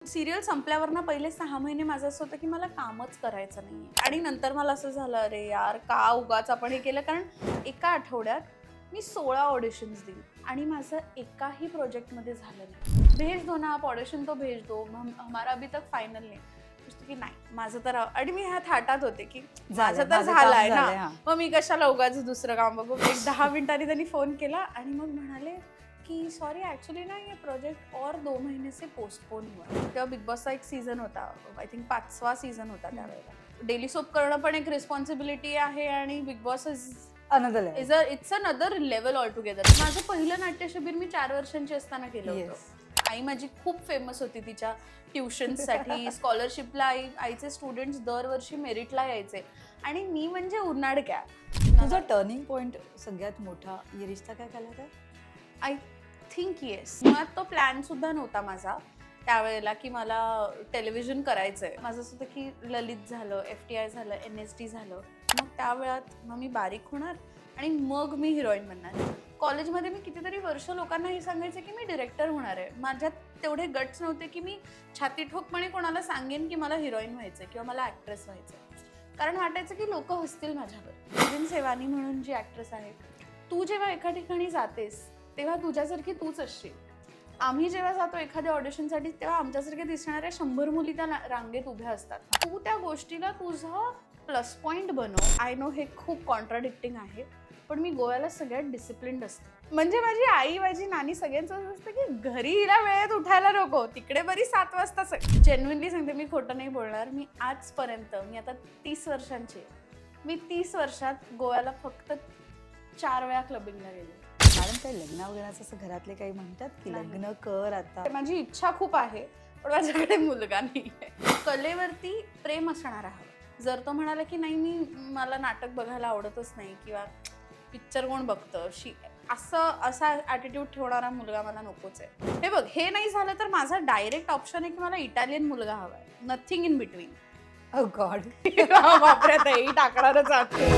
Serial संपल्यावर ना पहिले 6 महिने माझं असं होतं की मला कामच करायचं नाहीये आणि नंतर मला असं झालं अरे यार का उगाच आपण हे केलं, कारण एका आठवड्यात मी 16 ऑडिशन्स दिली आणि माझं एकाही प्रोजेक्टमध्ये झालं नाही. भेज दो ना आप ऑडिशन तो भेज दो, हमारा अभी तक फायनल नाही. की नाही माझं तर, आणि मी ह्या थाटात होते की माझं तर झालंय ना, मग मी कशाला उगाच दुसरं काम बघू. एक 10 मिनिटांनी त्यांनी फोन केला आणि मग म्हणाले की सॉरी ॲक्च्युली ना ये प्रोजेक्ट और 2 महीने से पोस्टपोन हुआ. तेव्हा बिग बॉसचा एक सीझन होता, आय थिंक 5वा सीझन होता त्यावेळेला. डेली सोप करणं पण एक रिस्पॉन्सिबिलिटी आहे आणि big boss it's another level all together. माझं पहिलं नाट्यशिबिर मी 4 वर्षांची असताना केलं होतं. आई माझी खूप फेमस होती तिच्या ट्युशन्ससाठी. स्कॉलरशिपला आईचे स्टुडंट्स दरवर्षी मेरिटला यायचे आणि मी म्हणजे उन्हाडक्या. तुझा टर्निंग पॉइंट सगळ्यात मोठा ये रिश्ता क्या कहलाता है? I think yes. मुळात तो प्लॅन सुद्धा नव्हता माझा त्यावेळेला की मला टेलिव्हिजन करायचंय. माझं असं होतं की ललित झालं, FTI झालं, NSD झालं, मग त्या वेळात मग मी बारीक होणार आणि मग मी हिरोईन बनणार. कॉलेजमध्ये मी कितीतरी वर्ष लोकांना हे सांगायचं की मी डिरेक्टर होणार आहे. माझ्यात तेवढे गट्स नव्हते की मी छाती ठोकपणे कोणाला सांगेन की मला हिरोईन व्हायचंय किंवा मला ॲक्ट्रेस व्हायचंय. कारण वाटायचं की लोक हसतील माझ्यावर. नितीन सेवानी म्हणून जी ॲक्ट्रेस आहे, तू जेव्हा एका ठिकाणी जातेस तेव्हा तुझ्यासारखी तूच असशील. आम्ही जेव्हा जातो एखाद्या ऑडिशनसाठी तेव्हा आमच्यासारख्या दिसणाऱ्या 100 मुली त्या रांगेत उभ्या असतात. तू त्या गोष्टीला तुझा प्लस पॉईंट बनव. आय नो हे खूप कॉन्ट्राडिक्टिंग आहे, पण मी गोव्याला सगळ्यात डिसिप्लिन्ड असते. म्हणजे माझी आई, माझी नानी सगळ्यांचं असं असतं की घरी हिला वेळेत उठायला नको, तिकडे बरी 7 वाजता. जेन्युइनली सांगते, मी खोटं नाही बोलणार. मी आजपर्यंत, मी आता 30 वर्षांची आहे, मी 30 वर्षात गोव्याला फक्त 4 वेळा क्लबिंगला गेले. मॅडम काही लग्न वगैरेचं असं घरातले काही म्हणतात की लग्न कर आता? माझी इच्छा खूप आहे पण माझ्याकडे मुलगा नाही आहे. कलेवरती प्रेम असणार हवं. जर तो म्हणाला की नाही मला नाटक बघायला आवडतच नाही किंवा पिक्चर कोण बघतं असा ॲटिट्यूड ठेवणारा मुलगा मला नकोच आहे. हे बघ, हे नाही झालं तर माझा डायरेक्ट ऑप्शन आहे की मला इटालियन मुलगा हवा आहे. Nothing in between. Oh God. वापरत आहे टाकणारच आहे.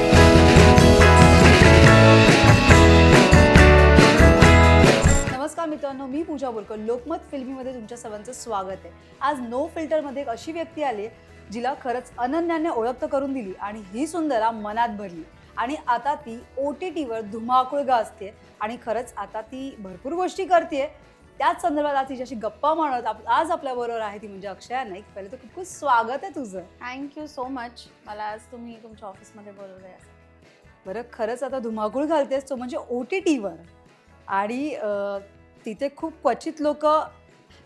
नमस्कार मित्रांनो, मी पूजा बोलकर. लोकमत फिल्मीमध्ये तुमच्या सर्वांचं स्वागत आहे. आज नो फिल्टरमध्ये एक अशी व्यक्ती आली आहे जिला खरंच अनन्याने ओळख करून दिली आणि ही सुंदरा मनात भरली आणि आता ती OTTवर धुमाकूळ गाजते आणि खरंच आता ती भरपूर गोष्टी करते. त्याच संदर्भात आज तिच्याशी गप्पा मारत आज आपल्याबरोबर आहे ती म्हणजे अक्षया नाईक. पहिले तर खूप खूप स्वागत आहे तुझं. Thank you so much. मला आज तुम्ही तुमच्या ऑफिसमध्ये बोलवलं आहे. बरं, खरंच आता धुमाकूळ घालतेस तो म्हणजे OTTवर आणि तिथे खूप क्वचित लोक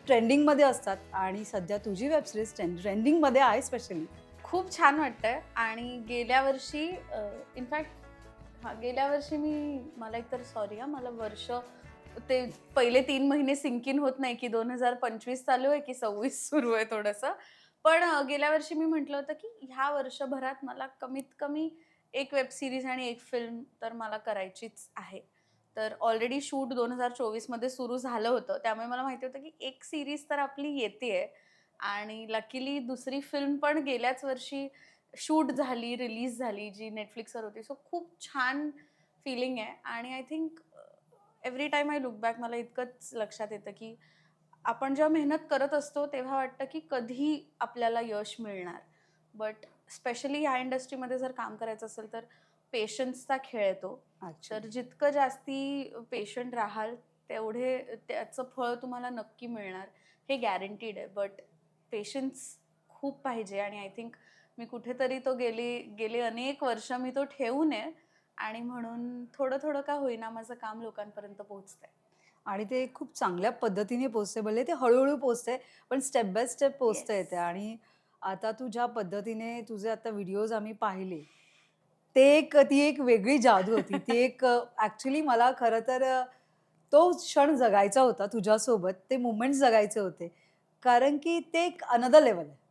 ट्रेंडिंगमध्ये असतात आणि सध्या तुझी वेबसिरीज ट्रेंडिंगमध्ये आहे. स्पेशली खूप छान वाटतंय. आणि गेल्या वर्षी गेल्या वर्षी मला एकतर सॉरी मला वर्ष ते पहिले 3 महिने सिंक इन होत नाही की 2025 चालू आहे की 26 सुरू आहे थोडंसं. पण गेल्या वर्षी मी म्हटलं होतं की ह्या वर्षभरात मला कमीत कमी एक वेब सिरीज आणि एक फिल्म तर मला करायचीच आहे. तर ऑलरेडी शूट 2024 मध्ये सुरू झालं होतं, त्यामुळे मला माहिती होतं की एक सिरीज तर आपली येतेय आणि लकीली दुसरी फिल्म पण गेल्याच वर्षी शूट झाली, रिलीज झाली, जी नेटफ्लिक्सवर होती. सो खूप छान फिलिंग आहे. आणि I think every time I look back मला इतकंच लक्षात येतं की आपण जेव्हा मेहनत करत असतो तेव्हा वाटतं की कधी आपल्याला यश मिळणार. बट स्पेशली ह्या इंडस्ट्रीमध्ये जर काम करायचं असेल तर पेशन्सचा खेळ येतो. तर जितकं जास्ती पेशंट राहाल तेवढे त्याचं फळ तुम्हाला नक्की मिळणार, हे गॅरंटीड आहे. बट पेशन्स खूप पाहिजे आणि आय थिंक मी कुठेतरी तो गेले अनेक वर्ष मी तो ठेवू नये आणि म्हणून थोडं थोडं का होईना माझं काम लोकांपर्यंत पोहोचतंय. आणि ते खूप चांगल्या पद्धतीने पोहोचते. भले ते हळूहळू पोहोचते पण स्टेप बाय स्टेप पोहोचता येते. आणि आता तू ज्या पद्धतीने तुझे आता व्हिडिओज आम्ही पाहिले ती एक वेगळी जादू होती. ती एक ॲक्च्युली मला खरं तर तो क्षण जगायचा होता तुझ्यासोबत. ते मुमेंट्स जगायचे होते कारण की ते एक अनदर लेवल आहे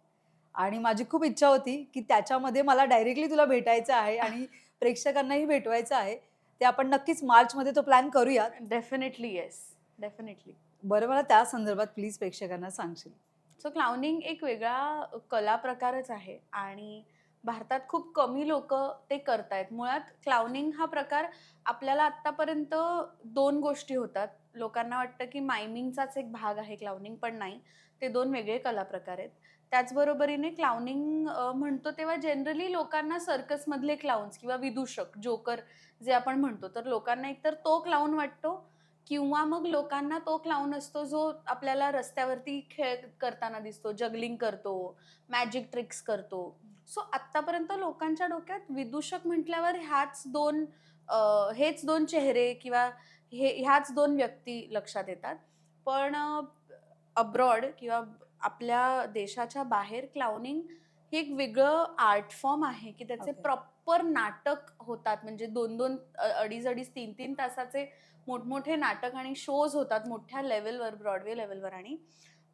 आणि माझी खूप इच्छा होती की त्याच्यामध्ये मला डायरेक्टली तुला भेटायचं आहे आणि प्रेक्षकांनाही भेटवायचं आहे. ते आपण नक्कीच मार्चमध्ये तो प्लॅन करूया. Definitely yes, definitely. बरं, मला त्या संदर्भात प्लीज प्रेक्षकांना सांगशील? सो क्लाउनिंग एक वेगळा कला प्रकारच आहे आणि भारतात खूप कमी लोक ते करतायत. मुळात क्लाउनिंग हा प्रकार आपल्याला आत्तापर्यंत 2 गोष्टी होतात. लोकांना वाटतं की मायमिंगचाच एक भाग आहे क्लाउनिंग, पण नाही. ते 2 वेगळे कला प्रकार आहेत. त्याचबरोबरीने क्लाउनिंग म्हणतो तेव्हा जनरली लोकांना सर्कसमधले क्लाउन्स किंवा विदूषक, जोकर जे आपण म्हणतो, तर लोकांना एकतर तो क्लाउन वाटतो किंवा मग लोकांना तो क्लाउन असतो जो आपल्याला रस्त्यावरती खेळ करताना दिसतो, जगलिंग करतो, मॅजिक ट्रिक्स करतो. सो आत्तापर्यंत लोकांच्या डोक्यात विदूषक म्हटल्यावर हेच 2 चेहरे किंवा ह्याच 2 व्यक्ती लक्षात येतात. पण अब्रॉड किंवा आपल्या देशाच्या बाहेर क्लाउनिंग हे एक वेगळं आर्ट फॉर्म आहे, की त्याचे ओके. प्रॉपर नाटक होतात. म्हणजे 2-2 अडीच-अडीच, 3-3 तासाचे मोठमोठे नाटक आणि शोज होतात मोठ्या लेव्हलवर, ब्रॉडवे लेव्हलवर. आणि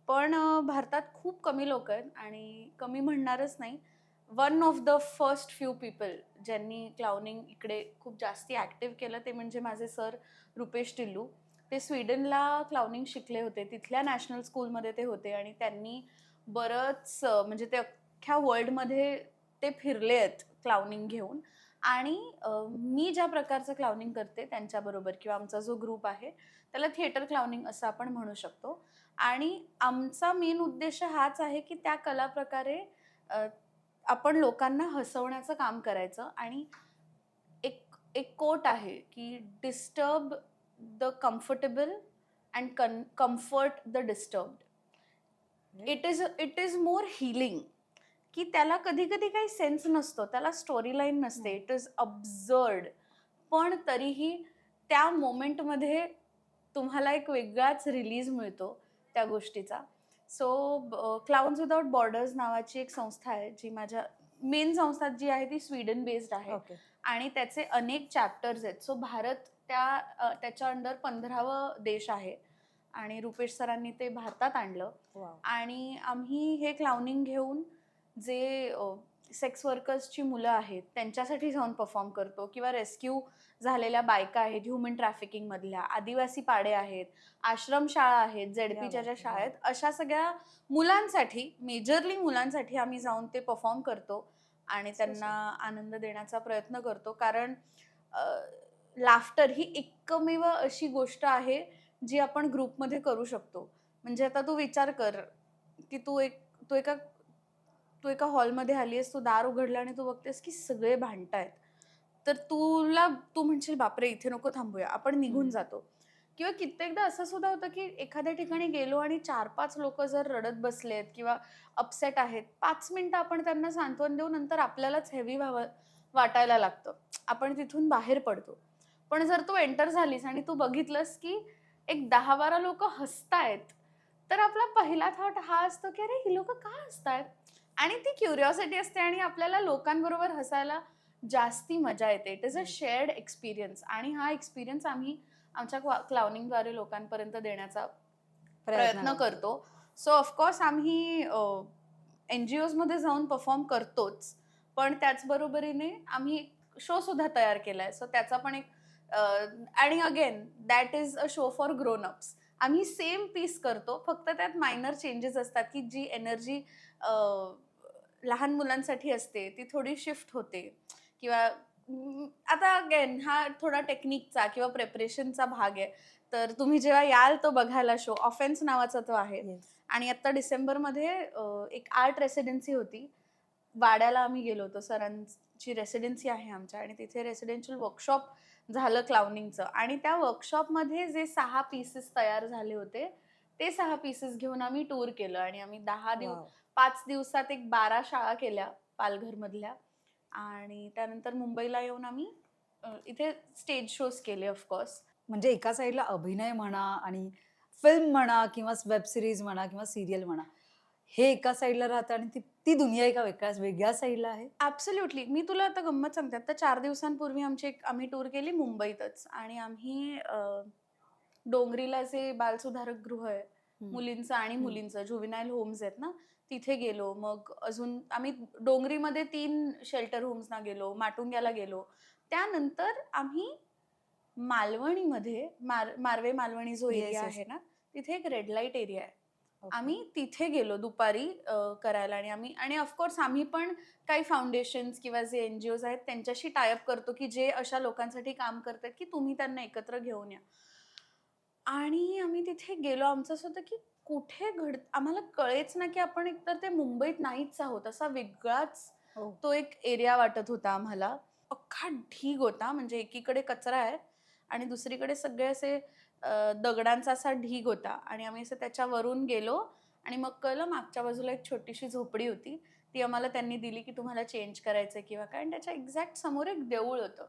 पण भारतात खूप कमी लोकं आहेत आणि कमी म्हणणारच नाही. One of the first few people ज्यांनी क्लाउनिंग इकडे खूप जास्ती ॲक्टिव्ह केलं ते म्हणजे माझे सर रुपेश टिल्लू. ते स्वीडनला क्लाउनिंग शिकले होते. तिथल्या नॅशनल स्कूलमध्ये ते होते आणि त्यांनी बरंच म्हणजे ते अख्ख्या वर्ल्डमध्ये ते फिरले आहेत क्लाउनिंग घेऊन. आणि मी ज्या प्रकारचं क्लाउनिंग करते त्यांच्याबरोबर किंवा आमचा जो ग्रुप आहे त्याला थिएटर क्लाउनिंग असं आपण म्हणू शकतो. आणि आमचा मेन उद्देश हाच आहे की त्या कलाप्रकारे आपण लोकांना हसवण्याचं काम करायचं. आणि एक एक कोट आहे की disturb the comfortable and comfort the disturbed. It is more healing. की त्याला कधी-कधी काही सेन्स नसतो. त्याला स्टोरी लाईन नसते. It is absurd. पण तरीही त्या मोमेंटमध्ये तुम्हाला एक वेगळाच रिलीज मिळतो त्या गोष्टीचा. सो क्लाउन्स विदाउट बॉर्डर्स नावाची एक संस्था आहे, जी माझ्या मेन संस्था जी आहे ती स्वीडन बेस्ड आहे. ओके. आणि त्याचे अनेक चॅप्टर्स आहेत. सो भारत त्याच्या अंडर 15वं देश आहे आणि रुपेश सरांनी ते भारतात आणलं. वॉव! आणि आम्ही हे क्लाउनिंग घेऊन जे सेक्स वर्कर्सची मुलं आहेत त्यांच्यासाठी जाऊन परफॉर्म करतो किंवा रेस्क्यू झालेल्या बायका आहेत ह्युमन ट्रॅफिकिंगमधल्या, आदिवासी पाडे आहेत, आश्रमशाळा आहेत, क्या झेडपीच्या ज्या बात है! शाळा वाह! आहेत, अशा सगळ्या मुलांसाठी, मेजरली मुलांसाठी आम्ही जाऊन ते परफॉर्म करतो आणि सो त्यांना स्वीट. आनंद देण्याचा प्रयत्न करतो. कारण लाफ्टर ही एकमेव अशी गोष्ट आहे जी आपण ग्रुपमध्ये करू शकतो. म्हणजे आता तू विचार कर की तू एका तू एका हॉलमध्ये आली आहेस, तू दार उघडलं आणि तू बघतेस की सगळे भांडतायत. तर तू म्हणशील, "बापरे! इथे नको थांबूया." आपण निघून हं. जातो. किंवा कित्येकदा असं सुद्धा होतं की एखाद्या ठिकाणी गेलो आणि 4-5 लोकं जर रडत बसलेत किंवा अपसेट आहेत, 5 मिनिटं आपण त्यांना सांत्वन देऊ, नंतर आपल्यालाच हेवी वाटायला लागतं. आपण तिथून बाहेर पडतो. पण जर तू एंटर झालीस आणि तू बघितलंस की एक 10-12 लोकं हसतायत, तर आपला पहिला थॉट हा असतो की "अरे, ही लोकं का हसतायत?" आणि ती क्युरिओसिटी असते आणि आपल्याला लोकांबरोबर हसायला जास्ती मजा येते. It is a yes. Shared experience आणि हा एक्सपिरियन्स आम्ही आमच्या क्लाउनिंगद्वारे लोकांपर्यंत देण्याचा प्रयत्न प्रयत्न करतो. करतो. सो ऑफकोर्स आम्ही एन-जी-ओजमध्ये जाऊन परफॉर्म करतोच. पण त्याचबरोबरीने आम्ही एक शो सुद्धा तयार केलाय. सो त्याचा पण एक आणि again that is a show for grown ups. आम्ही सेम पीस करतो. फक्त त्यात मायनर चेंजेस असतात, की जी एनर्जी लहान मुलांसाठी असते, ती थोडी शिफ्ट होते किंवा आता अगेन हा थोडा टेक्निकचा किंवा प्रिपरेशनचा भाग आहे. तर तुम्ही जेव्हा याल तो बघायला शो ऑफेन्स नावाचा तो आहे. येस. आणि आत्ता डिसेंबरमध्ये एक आर्ट रेसिडेन्सी होती. वाड्याला आम्ही गेलो होतो. सरांची रेसिडेन्सी आहे आमच्या आणि तिथे रेसिडेन्शियल वर्कशॉप झालं क्लाउनिंगचं आणि त्या वर्कशॉपमध्ये जे 6 पीसेस तयार झाले होते, ते 6 पीसेस घेऊन आम्ही टूर केलं आणि आम्ही वॉव! 5 दिवसात एक 12 शाळा केल्या पालघरमधल्या आणि त्यानंतर मुंबईला येऊन आम्ही इथे स्टेज शोज केले ऑफकोर्स. म्हणजे एका साइडला अभिनय म्हणा आणि फिल्म म्हणा किंवा वेब सीरीज म्हणा किंवा सीरियल म्हणा, हे एका साइडला राहतं आणि ती ती दुनिया एका वेगळ्या साइडला आहे. ॲब्सोल्युटली. मी तुला आता गंमत सांगते. आता 4 दिवसांपूर्वी आम्ही टूर केली मुंबईतच आणि आम्ही डोंगरीला जे बालसुधारक गृह आहे, हं, मुलींचं आणि हं. मुलींचं ज्युव्हेनाईल होम्स आहेत ना, तिथे गेलो. मग अजून आम्ही डोंगरीमध्ये 3 शेल्टर होम्सना गेलो, माटुंग्याला गेलो. त्यानंतर आम्ही मालवणीमध्ये मारवे मालवणी जो येस, एरिया येस. आहे ना, तिथे एक रेड लाईट एरिया आहे. ओके. आम्ही तिथे गेलो दुपारी करायला आणि ऑफकोर्स आम्ही पण काही फाउंडेशन्स किंवा जे एन-जी-ओज आहेत त्यांच्याशी टाय अप करतो, की जे अशा लोकांसाठी काम करतात, की तुम्ही त्यांना एकत्र घेऊन या. आणि आम्ही तिथे गेलो. आमचं असं होतं की कुठे आम्हाला कळेच ना की आपण एकतर ते मुंबईत नाहीच आहोत. असा वेगळाच हो. तो एक एरिया वाटत होता आम्हाला. अख्खा ढीग होता, म्हणजे एकीकडे कचरा आहे आणि दुसरीकडे सगळे असे दगडांचा असा ढीग होता आणि आम्ही असं त्याच्यावरून गेलो आणि मग कळलं मागच्या बाजूला एक छोटीशी झोपडी होती. ती आम्हाला त्यांनी दिली की तुम्हाला चेंज करायचंय किंवा काय, आणि त्याच्या एक्झॅक्ट समोर एक देऊळ होतं.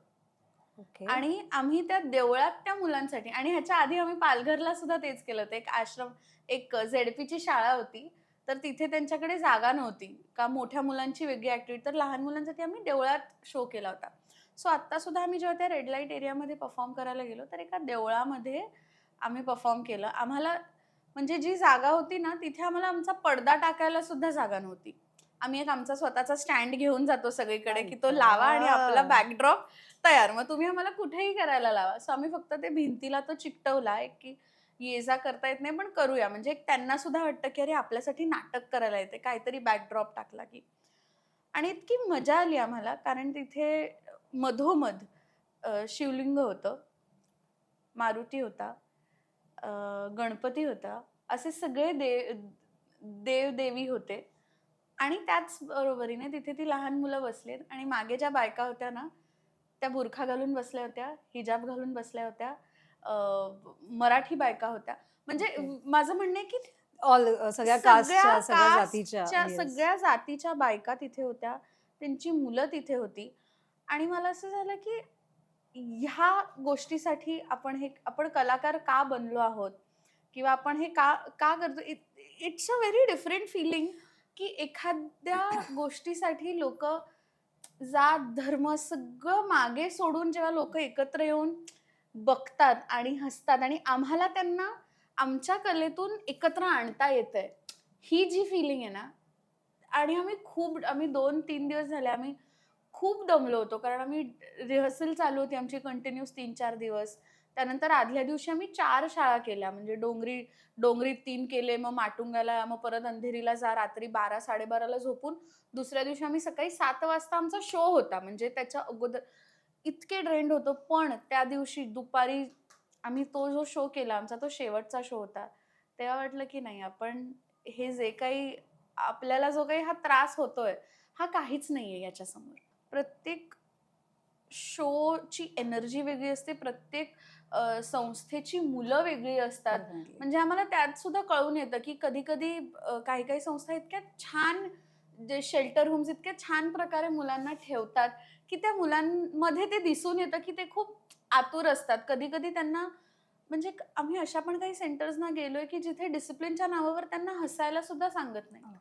ओके. आणि आम्ही त्या देवळात त्या मुलांसाठी, आणि ह्याच्या आधी आम्ही पालघरला सुद्धा तेच केलं होतं. एक आश्रम, एक झेडपीची शाळा होती. तर तिथे त्यांच्याकडे जागा नव्हती का मोठ्या मुलांची वेगळी ॲक्टिव्हिटी, तर लहान मुलांसाठी आम्ही देवळात शो केला होता. सो आत्ता सुद्धा आम्ही जेव्हा त्या रेड लाईट एरियामध्ये परफॉर्म करायला गेलो, तर एका देवळामध्ये आम्ही परफॉर्म केलं. आम्हाला म्हणजे जी जागा होती ना, तिथे आम्हाला आमचा पडदा टाकायला सुद्धा जागा नव्हती. आम्ही एक आमचा स्वतःचा स्टँड घेऊन जातो सगळीकडे, आई की तो लावा आणि आपला गं! बॅकड्रॉप तयार. मग तुम्ही आम्हाला कुठेही करायला लावा. सो आम्ही फक्त ते भिंतीला तो चिकटवला एक, की ये-जा करता येत नाही, पण करूया. म्हणजे एक त्यांना सुद्धा वाटतं, की अरे आपल्यासाठी नाटक करायला येते, काहीतरी बॅकड्रॉप टाकला की. आणि इतकी मजा आली आम्हाला, कारण तिथे मधोमध शिवलिंग होतं, मारुती होता, गणपती होता. असे सगळे देव-देवी होते. आणि त्याच बरोबरीने तिथे ती लहान मुलं बसलीत आणि मागे ज्या बायका होत्या ना, त्या बुरखा घालून बसल्या होत्या, हिजाब घालून बसल्या होत्या. अ, मराठी बायका होत्या. म्हणजे ओके. माझं म्हणणं आहे, की सगळ्या सगळ्या कास्टच्या, सगळ्या जातीच्या. कास्टच्या, येस. सगळ्या जातीच्या बायका तिथे होत्या. त्यांची मुलं तिथे होती. आणि मला असं झालं, की ह्या गोष्टीसाठी आपण कलाकार का बनलो आहोत? किंवा आपण हे का का करतो? It's a very different feeling, की एखाद्या गोष्टीसाठी लोकं जात, धर्म सगळं मागे सोडून जेव्हा लोकं एकत्र येऊन बघतात आणि हसतात आणि आम्हाला त्यांना आमच्या कलेतून एकत्र आणता येतंय. ही जी फीलिंग आहे ना, आणि आम्ही 2-3 दिवस झाले आम्ही खूप दमलो होतो. कारण आम्ही रिहर्सल चालू होती आमची कंटिन्यूअस 3-4 दिवस. त्यानंतर आदल्या दिवशी आम्ही 4 शाळा केल्या. म्हणजे डोंगरीत 3 केले, मग माटुंगाला, मग परत अंधेरीला जा, रात्री 12-12:30 ला झोपून दुसऱ्या दिवशी आम्ही सकाळी 7 वाजता आमचा शो होता. म्हणजे त्याच्या अगोदर इतके ड्रेन्ड होतो. पण त्या दिवशी दुपारी आम्ही तो जो शो केला, आमचा तो शेवटचा शो होता. तेव्हा वाटलं की नाही, आपण हे जे काही आपल्याला जो काही हा त्रास होतोय, हा काहीच नाहीये याच्यासमोर. प्रत्येक शोची एनर्जी वेगळी असते. प्रत्येक संस्थेची मुलं वेगळी असतात. डेफिनेटली. म्हणजे आम्हाला त्यात सुद्धा कळून येतं, की कधी-कधी काही-काही संस्था इतक्या छान, जे शेल्टर होम्स इतक्या छान प्रकारे मुलांना ठेवतात, की त्या मुलांमध्ये ते दिसून येतं, की ते खूप आतुर असतात. कधी-कधी त्यांना म्हणजे आम्ही अशा पण काही सेंटर्सना गेलोय, की जिथे डिसिप्लिनच्या नावावर त्यांना हसायला सुद्धा सांगत नाहीत. हो.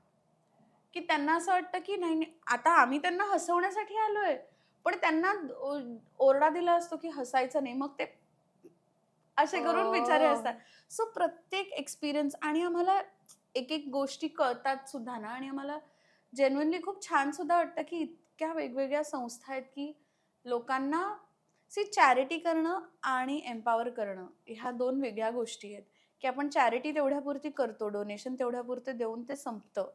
की त्यांना असं वाटतं, की नाही, नाही, आता आम्ही त्यांना हसवण्यासाठी आलोय. पण त्यांना ओरडा दिला असतो, की हसायचं नाही. मग ते असे करून बिचारे ओह! असतात. सो प्रत्येक एक्सपिरियन्स, आणि आम्हाला एक-एक गोष्टी कळतात सुद्धा ना, आणि आम्हाला जेन्युइनली खूप छान सुद्धा वाटतं, की इतक्या वेगवेगळ्या संस्था आहेत, की लोकांना चॅरिटी करणं आणि एम्पॉवर करणं ह्या 2 वेगळ्या गोष्टी आहेत, की आपण चॅरिटी तेवढ्यापुरती करतो, डोनेशन तेवढ्यापुरते देऊन ते संपतं.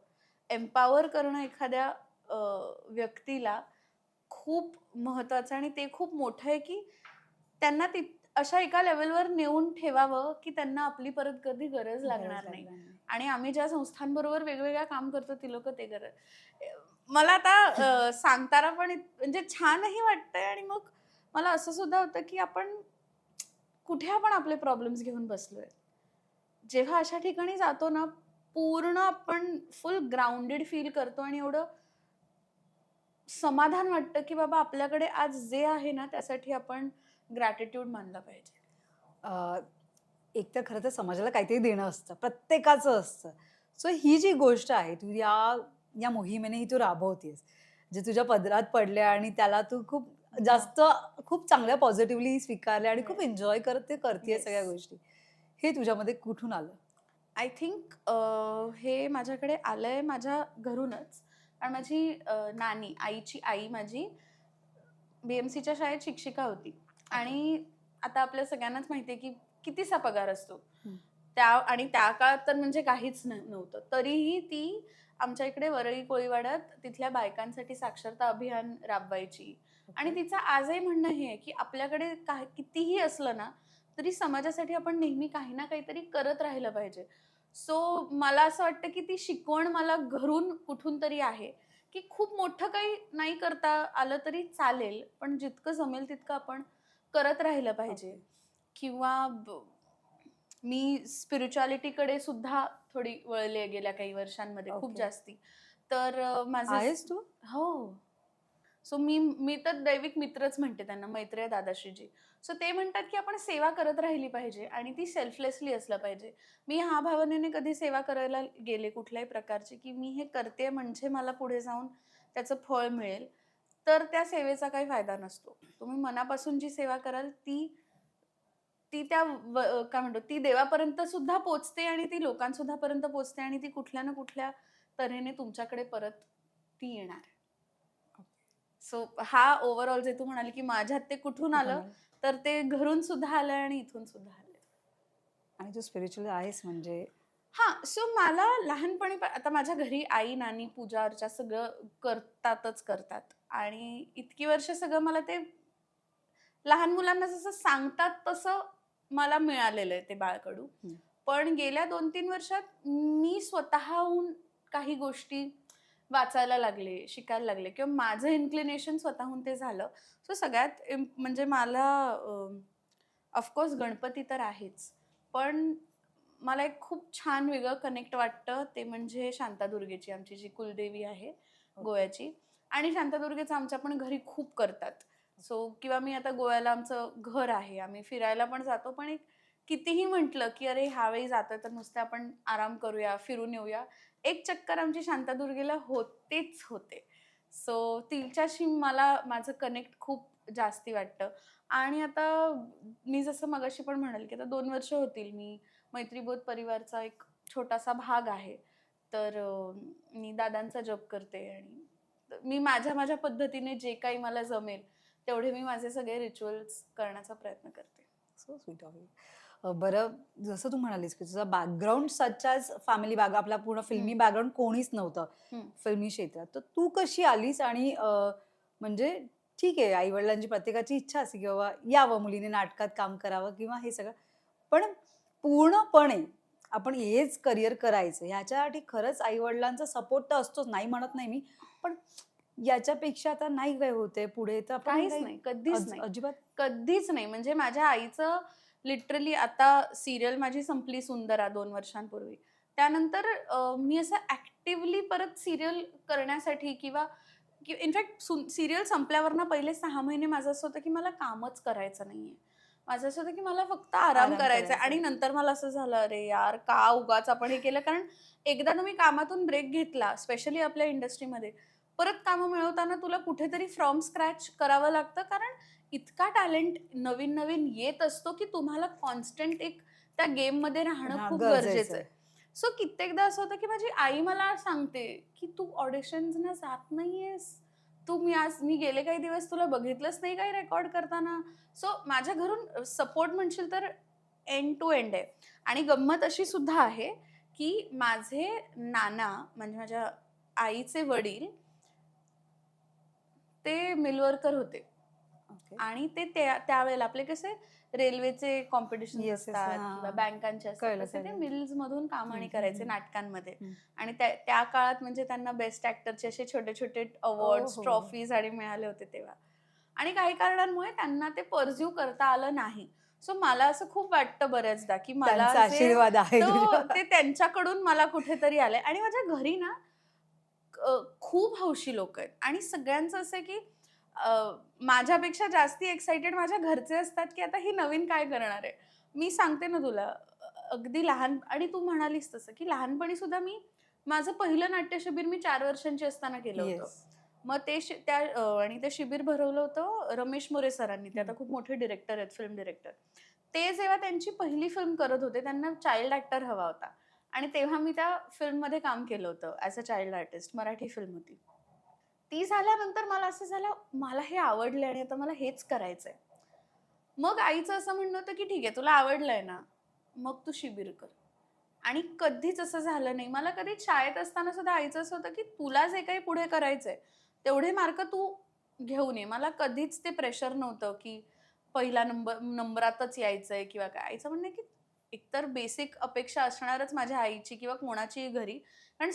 एम्पॉवर करणं एखाद्या अ, व्यक्तीला खूप महत्वाचं, आणि ते खूप मोठं आहे, की त्यांना अशा एका लेव्हलवर नेऊन ठेवावं, की त्यांना आपली परत कधी गरज गरज लागणार नाही. लागणार नाही. आणि आम्ही ज्या संस्थांबरोबर वेगवेगळ्या काम करतो, ती लोकं ते करत. मला आता सांगताना पण म्हणजे छानही वाटतंय, आणि मग मला असं सुद्धा होतं, की कुठे आपण आपले प्रॉब्लेम्स घेऊन बसलोय. जेव्हा अशा ठिकाणी जातो ना, पूर्ण आपण फुल ग्राउंडेड फील करतो आणि एवढं समाधान वाटतं, की बाबा आपल्याकडे आज जे आहे ना, त्यासाठी आपण ग्रॅटिट्यूड मानला पाहिजे. अ, एक तर खरं तर समाजाला काहीतरी देणं असतं. प्रत्येकाचं असतं. सो ही जी गोष्ट आहे, तू या या मोहिमेने ही तू राबवतेस. जे तुझ्या पदरात पडल्या आणि त्याला तू खूप हां. जास्त खूप चांगल्या पॉझिटिव्हली स्वीकारल्या आणि खूप येस. एन्जॉय करत ते करतीये येस. सगळ्या गोष्टी. हे तुझ्यामध्ये कुठून आलं? आय थिंक हे माझ्याकडे आलंय माझ्या घरूनच. कारण माझी नानी, आईची आई माझी BMCच्या शाळेत शिक्षिका होती. ओके. आणि आता आपल्या सगळ्यांनाच माहिती आहे, की कितीसा पगार असतो. हं. त्या काळात तर म्हणजे काहीच नव्हतं. तरीही ती आमच्या इकडे वरळी कोळीवाड्यात तिथल्या बायकांसाठी साक्षरता अभियान राबवायची. आणि ओके. तिचं आजही म्हणणं हे आहे, की आपल्याकडे कितीही असलं ना, तरी समाजासाठी आपण नेहमी काही ना काहीतरी करत राहिलं पाहिजे. सो मला असं वाटतं की ती शिकवण मला घरून कुठून तरी आहे, की खूप मोठं काही नाही करता आलं तरी चालेल, पण जितकं जमेल तितकं आपण करत राहिलं पाहिजे. किंवा मी स्पिरिच्युअलिटीकडे सुद्धा थोडी वळले गेल्या काही वर्षांमध्ये खूप ओके. जास्ती. तर माझे आहेस तू? हो. सो मी मी तर दैविक मित्रच म्हणते त्यांना, मैत्रेय दादाश्रीजी. सो ते म्हणतात, की आपण सेवा करत राहिली पाहिजे आणि ती सेल्फलेसली असलं पाहिजे. मी ह्या भावनेने कधी सेवा करायला गेले कुठल्याही प्रकारची, की मी हे करते म्हणजे मला पुढे जाऊन त्याचं फळ मिळेल, तर त्या सेवेचा काही फायदा नसतो. तुम्ही मनापासून जी सेवा कराल ती ती त्या काय म्हणतो ती देवापर्यंत सुद्धा पोहोचते आणि ती लोकांसुद्धा पर्यंत पोहोचते आणि ती कुठल्या ना कुठल्या तऱ्हेने तुमच्याकडे परत ती येणार. सो हा ओव्हरऑल जे तू म्हणाली, की माझ्यात ते कुठून कुठून आलं, आलं? तर ते घरून सुद्धा आलंय आणि इथून सुद्धा आलंय. आणि तू स्पिरिच्युअल आहेस म्हणजे हां, सो मला लहानपणी आता माझ्या घरी आई, नानी पूजा अर्चा सगळं करतातच करतात आणि इतकी वर्ष सगळं मला ते लहान मुलांना जसं सांगतात तसं मला मिळालेलं आहे ते बाळकडू. हं. पण गेल्या 2-3 वर्षात मी स्वतःहून काही गोष्टी वाचायला लागले, शिकायला लागले किंवा माझं इन्क्लिनेशन स्वतःहून ते झालं. सो सगळ्यात म्हणजे मला गणपती तर आहेच. पण मला एक खूप छान वेगळं कनेक्ट वाटतं ते म्हणजे शांतादुर्गेची आमची जी कुलदेवी आहे गोव्याची आणि शांतादुर्गेचं आमच्या पण घरी खूप करतात. सो किंवा मी आता गोव्याला आमचं घर आहे. आम्ही फिरायला पण जातो. पण एक कितीही म्हटलं, की "अरे, ह्यावेळी जातोय तर नुसते आपण आराम करूया, फिरून येऊया." एक चक्कर आमची शांतादुर्गेला होतेच होते. सो तिच्याशी मला माझं कनेक्ट खूप जास्ती वाटतं. आणि आता मी जसं मगाशी पण म्हणाले, की आता 2 वर्ष होतील मी मैत्रीबोध परिवारचा एक छोटासा भाग आहे. तर मी दादांचा जप करते आणि मी माझ्या पद्धतीने जे काही मला जमेल, तेवढे मी माझे सगळे रिच्युअल्स करण्याचा प्रयत्न करते. So sweet of you. बरं जसं तू म्हणालीस, की तुझा बॅकग्राऊंड सच ॲज फॅमिली आपला पूर्ण फिल्मी हं, बॅकग्राऊंड कोणीच नव्हतं हं. फिल्मी क्षेत्रात. तर तू कशी आलीस आणि म्हणजे ठीक आहे, आई-वडिलांची प्रत्येकाची इच्छा असते, की बाबा यावं मुलीने नाटकात काम करावं किंवा हे सगळं. पण पूर्णपणे आपण हेच करियर करायचं ह्याच्यासाठी खरंच आई-वडिलांचा सपोर्ट तर असतोच, नाही म्हणत नाही मी. पण याच्यापेक्षा आता नाही काय होतंय पुढे, तर आपण हे काहीच काही नाही, कधीच नाही. अजिबात कधीच नाही. म्हणजे माझ्या आईचं लिटरली आता सीरियल माझी संपली सुंदरा 2 वर्षांपूर्वी. त्यानंतर मी असं ॲक्टिव्हली परत सीरियल करण्यासाठी किंवा इनफॅक्ट सीरियल संपल्यावर ना पहिले 6 महिने माझं असं होतं, की मला कामच करायचं नाहीये. माझं असं होतं, की मला फक्त आराम आराम करायचा आहे करायचा आणि आहे. नंतर मला असं झालं, "अरे यार, का उगाच आपण हे केलं?" कारण एकदा तुम्ही कामातून ब्रेक घेतला, स्पेशली आपल्या इंडस्ट्रीमध्ये, परत कामं मिळवताना तुला कुठेतरी फ्रॉम स्क्रॅच करावं लागतं. कारण इतका टॅलेंट नवीन-नवीन येत असतो, की तुम्हाला कॉन्स्टंट एक त्या गेममध्ये राहणं हां, खूप गरजेचं गरजेचं आहे. आहे. सो कित्येकदा असं होतं, की माझी आई मला सांगते, की "तू ऑडिशन्सना जात नाहीयेस. मी गेले काही दिवस तुला बघितलंच नाही काही रेकॉर्ड करताना." सो माझ्या घरून सपोर्ट म्हणशील तर एंड टू एंड आहे. आणि गंमत अशी सुद्धा आहे, की माझे नाना म्हणजे माझ्या आईचे वडील ते मिल वर्कर होते. ओके. आणि ते त्यावेळेला आपले कसे रेल्वेचे कॉम्पिटिशन्स येस, येस. असतात किंवा हां. बँकांचे असतात, कळलं, तसे ते कळलं. मिल्समधून हं, कामाणी हं, करायचे हं. नाटकांमध्ये. हं. आणि त्या त्या काळात म्हणजे त्यांना बेस्ट ॲक्टरचे असे छोटे-छोटे अवॉर्ड्स, ओहो! ट्रॉफीज आणि मिळाले होते तेव्हा. आणि काही कारणांमुळे त्यांना ते पर्स्यू करता आलं नाही. सो मला असं खूप वाटतं बऱ्याचदा, की मला त्यांचा जे आशीर्वाद आहे ते तुझ्यावर. त्यांच्याकडून मला कुठेतरी आलंय. आणि माझ्या घरी ना खूप हौशी लोकं आहेत आणि सगळ्यांचं असं आहे, की अ, माझ्यापेक्षा जास्ती एक्साइटेड माझ्या घरचे असतात, की आता ही नवीन काय करणार आहे? मी सांगते ना तुला, अगदी लहान आणि तू म्हणालीस तसं, की लहानपणी सुद्धा माझं पहिलं नाट्यशिबिर मी 4 वर्षांची असताना केलं होतं. येस. मग आणि ते शिबिर भरवलं होतं रमेश मोरे सरांनी. ते हं. आता खूप मोठे डिरेक्टर आहेत, फिल्म डिरेक्टर. ते जेव्हा त्यांची पहिली फिल्म करत होते, त्यांना चाइल्ड ॲक्टर हवा होता. आणि तेव्हा मी त्या फिल्ममध्ये काम केलं होतं as a child artist. Marathi film होती. ती झाल्यानंतर मला असं झालं, मला हे आवडलंय आणि आता मला हेच करायचंय. मग आईचं असं म्हणणं होतं, की "ठीक आहे, तुला आवडलंय ना, मग तू शिबिर कर." आणि कधीच असं झालं नाही. मला कधीच शाळेत असताना सुद्धा आईचं असं होतं, की "तुला जे काही पुढे करायचंय, तेवढे मार्क तू घेऊन ये." मला कधीच ते प्रेशर नव्हतं, की पहिला नंबरातच यायचंय किंवा काय. आईचं म्हणणं आहे की एकतर बेसिक अपेक्षा असणारच माझ्या आईची किंवा कोणाचीही घरी. कारण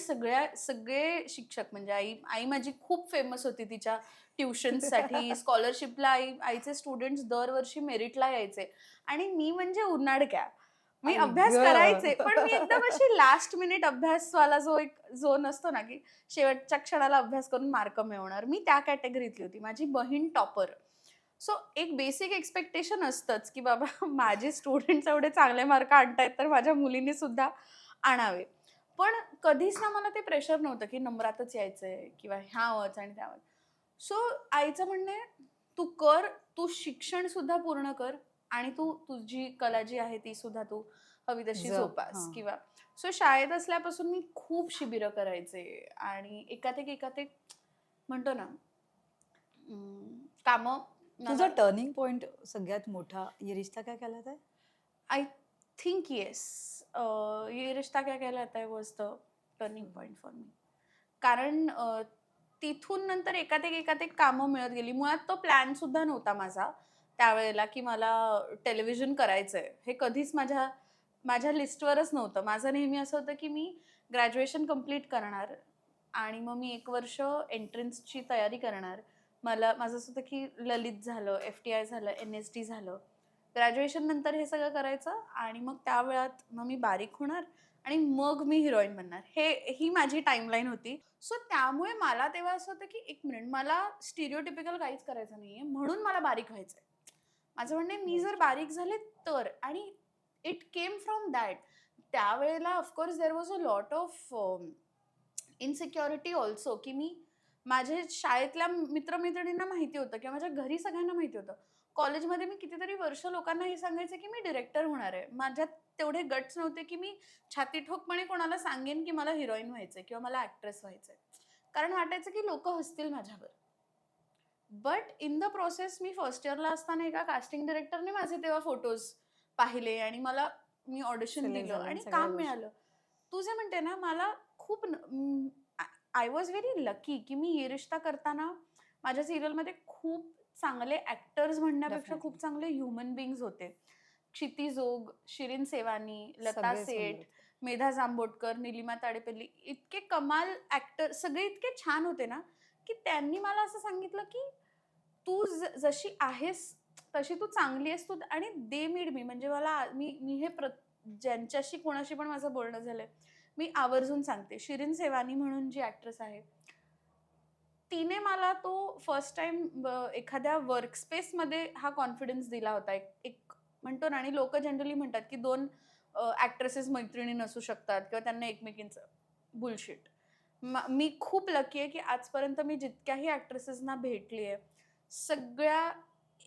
सगळे शिक्षक म्हणजे आई आई माझी खूप फेमस होती तिच्या ट्युशन्ससाठी. स्कॉलरशिपला आईचे स्टुडंट्स दरवर्षी मेरिटला यायचे आणि मी म्हणजे उनाडक्या. मी आई अभ्यास करायचे, पण मी एकदम गं! अशी लास्ट मिनिट अभ्यासवाला जो एक झोन असतो ना, की शेवटच्या क्षणाला अभ्यास करून मार्क मिळवणार. मी त्या कॅटेगरीतली होती. माझी बहीण टॉपर. सो एक बेसिक एक्स्पेक्टेशन असतंच, की बाबा माझे स्टुडंट्स एवढे चांगले मार्क आणतायत, तर माझ्या मुलींनी सुद्धा आणावे. पण कधीच ना मला ते प्रेशर नव्हतं, की नंबरातच यायचंय किंवा ह्यावरच आणि त्यावर. सो आईचं म्हणणं आहे, "तू कर, तू शिक्षण सुद्धा पूर्ण कर आणि तू तुझी कला जी आहे ती सुद्धा तू हवी तशी जप. जोपास." हां. किंवा सो शाळेत असल्यापासून मी खूप शिबिरं करायचे आणि एकात एक म्हणतो ना कामं तुझा मला टर्निंग पॉइंट सगळ्यात मोठा ये रिश्ता क्या कहलाता है? आय थिंक येस ये रिश्ता क्या कहलाता है was the turning point for me. कारण तिथून नंतर एकात एक कामं मिळत गेली. मुळात तो प्लॅन सुद्धा नव्हता माझा त्यावेळेला, की मला टेलिव्हिजन करायचंय. हे कधीच माझ्या माझ्या लिस्टवरच नव्हतं. माझं नेहमी असं होतं, की मी ग्रॅज्युएशन कंप्लीट करणार आणि मग मी 1 वर्ष एंट्रन्सची तयारी करणार. माझं असं होतं, की ललित झालं, FTI झालं, NSD झालं. ग्रॅज्युएशन नंतर हे सगळं करायचं आणि मग त्या वेळात मग मी बारीक होणार आणि मग मी हिरोईन बनणार. ही माझी टाईमलाईन होती. सो त्यामुळे मला तेव्हा असं होतं, की 1 मिनिट मला स्टिरियोटिपिकल काहीच करायचं नाहीये, म्हणून मला बारीक व्हायचंय. माझं म्हणणं आहे, मी जर बारीक झाले तर आणि इट केम फ्रॉम दॅट. त्यावेळेला of course there was a lot of insecurity also, की माझ्या शाळेतल्या मित्र-मैत्रिणींना माहिती होतं किंवा माझ्या घरी सगळ्यांना माहिती होतं. कॉलेजमध्ये मी कितीतरी वर्ष लोकांना हे सांगायचे, की मी डिरेक्टर होणार आहे. माझ्यात तेवढे गट्स नव्हते, की मी छातीठोकपणे कोणाला सांगेन, की मला हिरोईन व्हायचंय किंवा मला ॲक्ट्रेस व्हायचंय. कारण वाटायचं, की लोकं हसतील माझ्यावर. But in the process me first इयरला असताना एका कास्टिंग डायरेक्टरने माझे तेव्हा फोटोज पाहिले आणि मी ऑडिशन सिलेक्ट दिलं झाल्या आणि आणि सगळ्या काम गोष्टी. मिळालं. तू जे म्हणते ना, मला खूप आय वॉज व्हेरी लकी, की मी ये रिश्ता करताना माझ्या सीरियलमध्ये खूप चांगले ॲक्टर्स म्हणण्यापेक्षा डेफिनेटली. खूप चांगले ह्युमन बीइंग्स होते. क्षिती जोग, शिरीन सेवानी, लता सगळे सुंदर सेठ, होते. मेधा जांभोटकर, निलिमा ताडेपल्ली इतके कमाल ॲक्टर सगळे इतके छान होते ना, की त्यांनी मला असं सांगितलं, की तू जशी आहेस तशी तू चांगली आहेस तू आणि दे मीड मी म्हणजे मला मी मी हे ज्यांच्याशी कोणाशी पण माझं बोलणं झालंय, मी आवर्जून सांगते. शिरीन सेवानी म्हणून जी ॲक्ट्रेस आहे, तिने मला तो फर्स्ट टाईम एखाद्या वर्कस्पेसमध्ये हा कॉन्फिडन्स दिला होता. एक एक म्हणतो ना आणि लोकं जनरली म्हणतात, की 2 ॲक्ट्रेसेस मैत्रिणी नसू शकतात किंवा त्यांना एकमेकींचं बुलशिट. मी खूप लकी आहे, की आजपर्यंत मी जितक्याही ॲक्ट्रेसेसना भेटली आहे, सगळ्या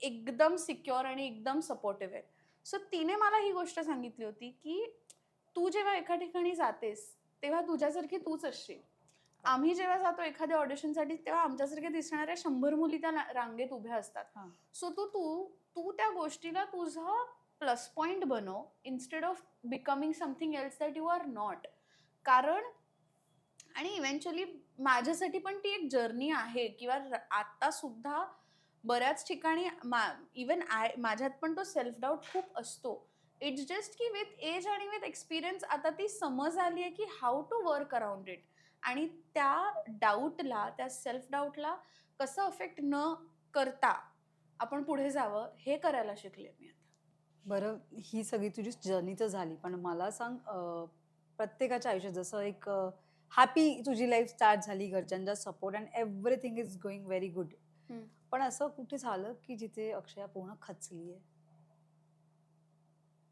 एकदम सिक्युअर आणि एकदम सपोर्टिव्ह आहेत. सो तिने मला ही गोष्ट सांगितली होती, की "तू जेव्हा एका ठिकाणी जातेस, तेव्हा तुझ्यासारखी तूच असशील. आम्ही जेव्हा जातो एखाद्या ऑडिशनसाठी, तेव्हा आमच्यासारख्या दिसणाऱ्या 100 मुली त्या रांगेत उभ्या असतात. हां. सो तू तू त्या गोष्टीला तुझा प्लस पॉइंट बनव instead of becoming something else that you are not." कारण आणि इव्हेंच्युअली माझ्यासाठी पण ती एक जर्नी आहे किंवा आता सुद्धा बऱ्याच ठिकाणी इवन माझ्यात पण तो सेल्फ डाऊट खूप असतो. इट्स जस्ट की विथ एज आणि विथ एक्सपिरियन्स आता ती समज आली आहे की how to work around it आणि त्या सेल्फ डाऊटला कसं अफेक्ट न करता आपण पुढे जावं हे करायला शिकले मी आता. बरं, ही सगळी तुझी जर्नी तर झाली. पण मला सांग प्रत्येकाच्या आयुष्यात जसं एक हॅपी तुझी लाईफ स्टार्ट झाली, घरच्यांचा support and everything is going very good. हम्म. पण असं कुठे झालं, की जिथे अक्षया पूर्ण खचली आहे?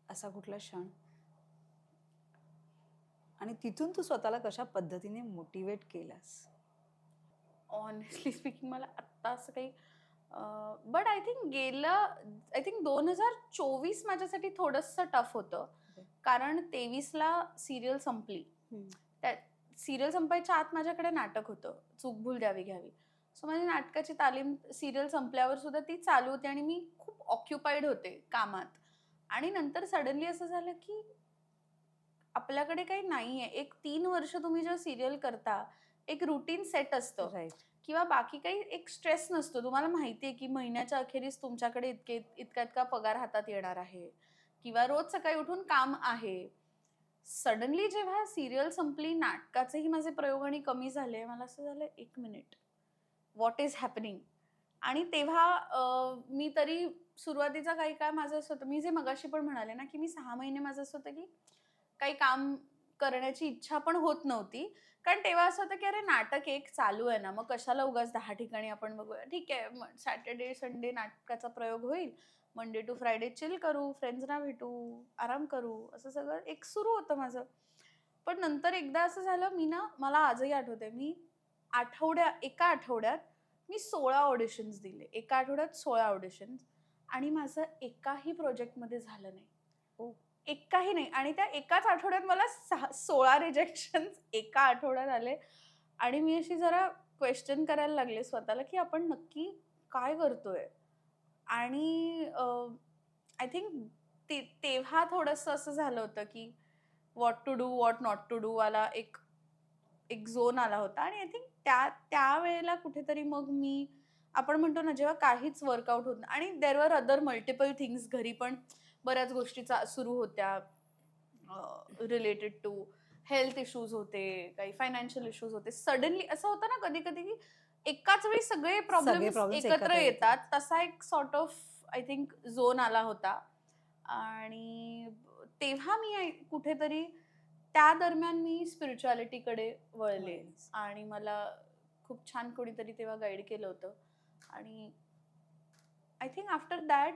असा कुठला क्षण? आणि तिथून तू स्वतःला कशा पद्धतीने मोटिव्हेट केलंस? ऑनेस्टली स्पीकिंग मला आत्ता असं काही बट आय थिंक 2024 माझ्यासाठी थोडंसं टफ होतं. Okay. कारण 23ला सीरियल संपली. त्या सीरियल संपायच्या आत माझ्याकडे नाटक होतं, चूक भूल द्यावी घ्यावी. सो माझी नाटकाची तालीम सीरियल संपल्यावर सुद्धा ती चालू होती आणि मी खूप ऑक्युपाईड होते कामात. आणि नंतर सडनली असं झालं की आपल्याकडे काही नाहीये. एक 3 वर्ष तुम्ही जेव्हा सीरियल करता, एक रुटीन सेट असतं राईट. किंवा बाकी काही एक स्ट्रेस नसतो. तुम्हाला माहिती आहे की महिन्याच्या अखेरीस तुमच्याकडे इतका इतका पगार हातात येणार आहे किंवा रोज सकाळी उठून काम आहे. सडनली जेव्हा सिरियल संपली, नाटकाचेही माझे प्रयोग आणि कमी झाले, मला असं झालं, एक मिनिट, व्हॉट इज हॅपनिंग? आणि तेव्हा मी तरी सुरुवातीचा काही काळ माझं असं होतं, मी जे मगाशी पण म्हणाले ना, की मी 6 महिने माझं असं होतं, की काही काम करण्याची इच्छा पण होत नव्हती. कारण तेव्हा असं होतं, की अरे नाटक एक चालू आहे ना, मग कशाला उगाच 10 ठिकाणी आपण बघूया. ठीक आहे, मग सॅटर्डे, संडे नाटकाचा प्रयोग होईल. मंडे टू फ्रायडे चिल करू, फ्रेंड्सना भेटू, आराम करू, असं सगळं एक सुरू होतं माझं. पण नंतर एकदा असं झालं, मला आजही आठवतंय, एका आठवड्यात मी 16 ऑडिशन्स दिले. एका आठवड्यात 16 ऑडिशन्स आणि माझं एकाही प्रोजेक्टमध्ये झालं नाही. हो. एकाही नाही आणि त्या एकाच आठवड्यात मला 16 रिजेक्शन्स एका आठवड्यात आले आणि मी अशी जरा क्वेश्चन करायला लागले स्वतःला, की आपण नक्की काय करतोय? आणि आय थिंक तेव्हा थोडंसं असं झालं होतं, की what to do, what not to do वाला एक एक झोन आला होता आणि आय थिंक त्यावेळेला कुठेतरी मग आपण म्हणतो ना, जेव्हा काहीच वर्कआउट होत नाही आणि there were other multiple things, घरी पण बऱ्याच गोष्टी सुरू होत्या रिलेटेड टू हेल्थ इश्यूज होते, काही फायनान्शियल इश्यूज होते. सडनली असं होतं ना कधी-कधी, की एकाच वेळी सगळे सगळे प्रॉब्लेम्स प्रॉब्लेम्स एकत्र एकत्र येतात. येतात. तसा एक sort of I think zone आला होता आणि तेव्हा कुठेतरी त्या दरम्यान मी स्पिरिच्युअलिटीकडे वळले वळलीस. आणि मला खूप छान कोणीतरी तेव्हा गाईड केलं होतं आणि आय थिंक आफ्टर दॅट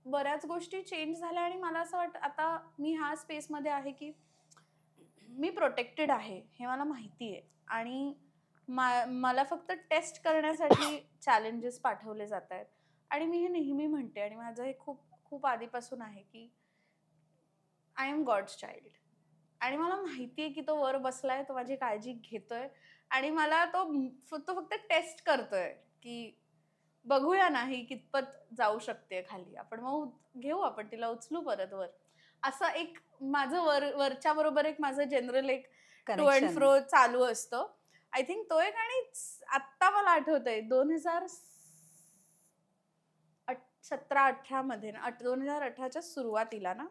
बऱ्याच गोष्टी चेंज झाल्या आणि मला असं वाटतं आता मी ह्या स्पेसमध्ये आहे की मी प्रोटेक्टेड आहे हे मला माहिती आहे आणि मला फक्त टेस्ट करण्यासाठी चॅलेंजेस पाठवले जात आहेत आणि मी हे नेहमी म्हणते आणि माझं हे खूप खूप आधीपासून आहे की आय एम गॉड्स चाइल्ड आणि मला माहिती आहे की तो वर बसलाय, तो माझी काळजी घेतोय आणि मला तो फक्त टेस्ट करतोय की बघूया ना ही कितपत जाऊ शकते खाली. आपण तिला उचलू परत वर. असं एक माझं वरच्या बरोबर एक माझं जनरल एक टू अँड कनेक्शन आहे. फ्रो चालू असतं. आय थिंक तो एक आणि आत्ता मला आठवतंय 2017-18 मध्ये ना 2018च्या सुरुवातीला ना,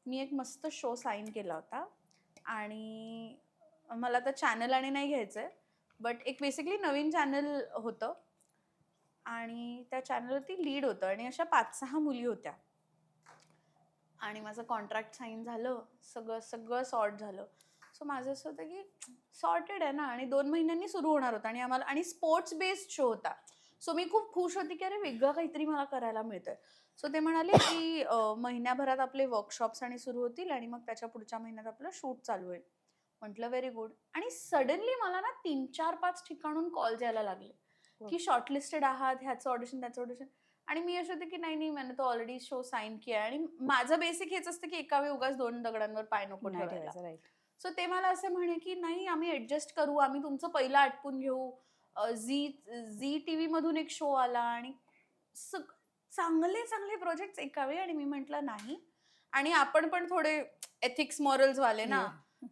मी एक मस्त शो साइन केला होता आणि मला आता चॅनल आणि नाही घ्यायचंय, बट एक बेसिकली नवीन चॅनल होतं आणि त्या चॅनलवरती लीड होतं आणि अशा 5-6 मुली होत्या आणि माझं कॉन्ट्रॅक्ट साईन झालं, सगळं सॉर्ट झालं. सो माझं असं होतं की सॉर्टेड आहे ना आणि 2 महिन्यांनी सुरू होणार होता आणि स्पोर्ट्स बेस्ड शो होता. सो मी खूप खुश होती की अरे वेगळं काहीतरी मला करायला मिळतंय. सो ते म्हणाले की महिन्याभरात आपले वर्कशॉप्स आणि सुरू होतील आणि मग त्याच्या पुढच्या महिन्यात आपलं शूट चालू होईल. म्हटलं व्हेरी गुड आणि सडनली मला ना 3-4-5 ठिकाणून कॉल्स यायला लागले की शॉर्टलिस्टेड आहात, ह्याचं ऑडिशन, त्याचं ऑडिशन आणि मी अशी होते की नाही मैंने तो ऑलरेडी शो साइन किया आहे आणि माझं बेसिक हेच असतं की एका वेळी उगाच 2 दगडांवर पाय नको नाही ठेवायला. ठेवायचं. राईट. सो ते मला असे म्हणे की नाही आम्ही ऍडजस्ट करू, आम्ही तुमचं पहिलं आटपून घेऊ. झी टीव्ही मधून एक शो आला आणि चांगले चांगले प्रोजेक्ट एका वेळी आणि मी म्हंटल नाही आणि आपण पण थोडे एथिक्स मॉरल्स वाले ना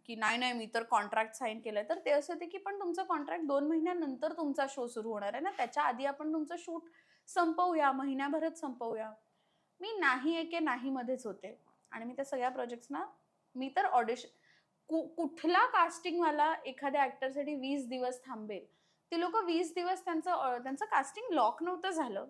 की नाही मी तर कॉन्ट्रॅक्ट साईन केलंय. तर ते असं होते की पण तुमचं कॉन्ट्रॅक्ट 2 महिन्यानंतर तुमचा शो सुरू होणार आहे ना, त्याच्या आधी आपण तुमचं शूट संपवूया, महिन्याभरात संपवूया. मी नाही एके नाही मध्येच होते आणि मी त्या सगळ्या प्रोजेक्ट्सना मी तर कुठला कास्टिंगवाला एखाद्या ऍक्टरसाठी 20 दिवस थांबेल, ते लोक 20 दिवस त्यांचं कास्टिंग लॉक नव्हतं झालं,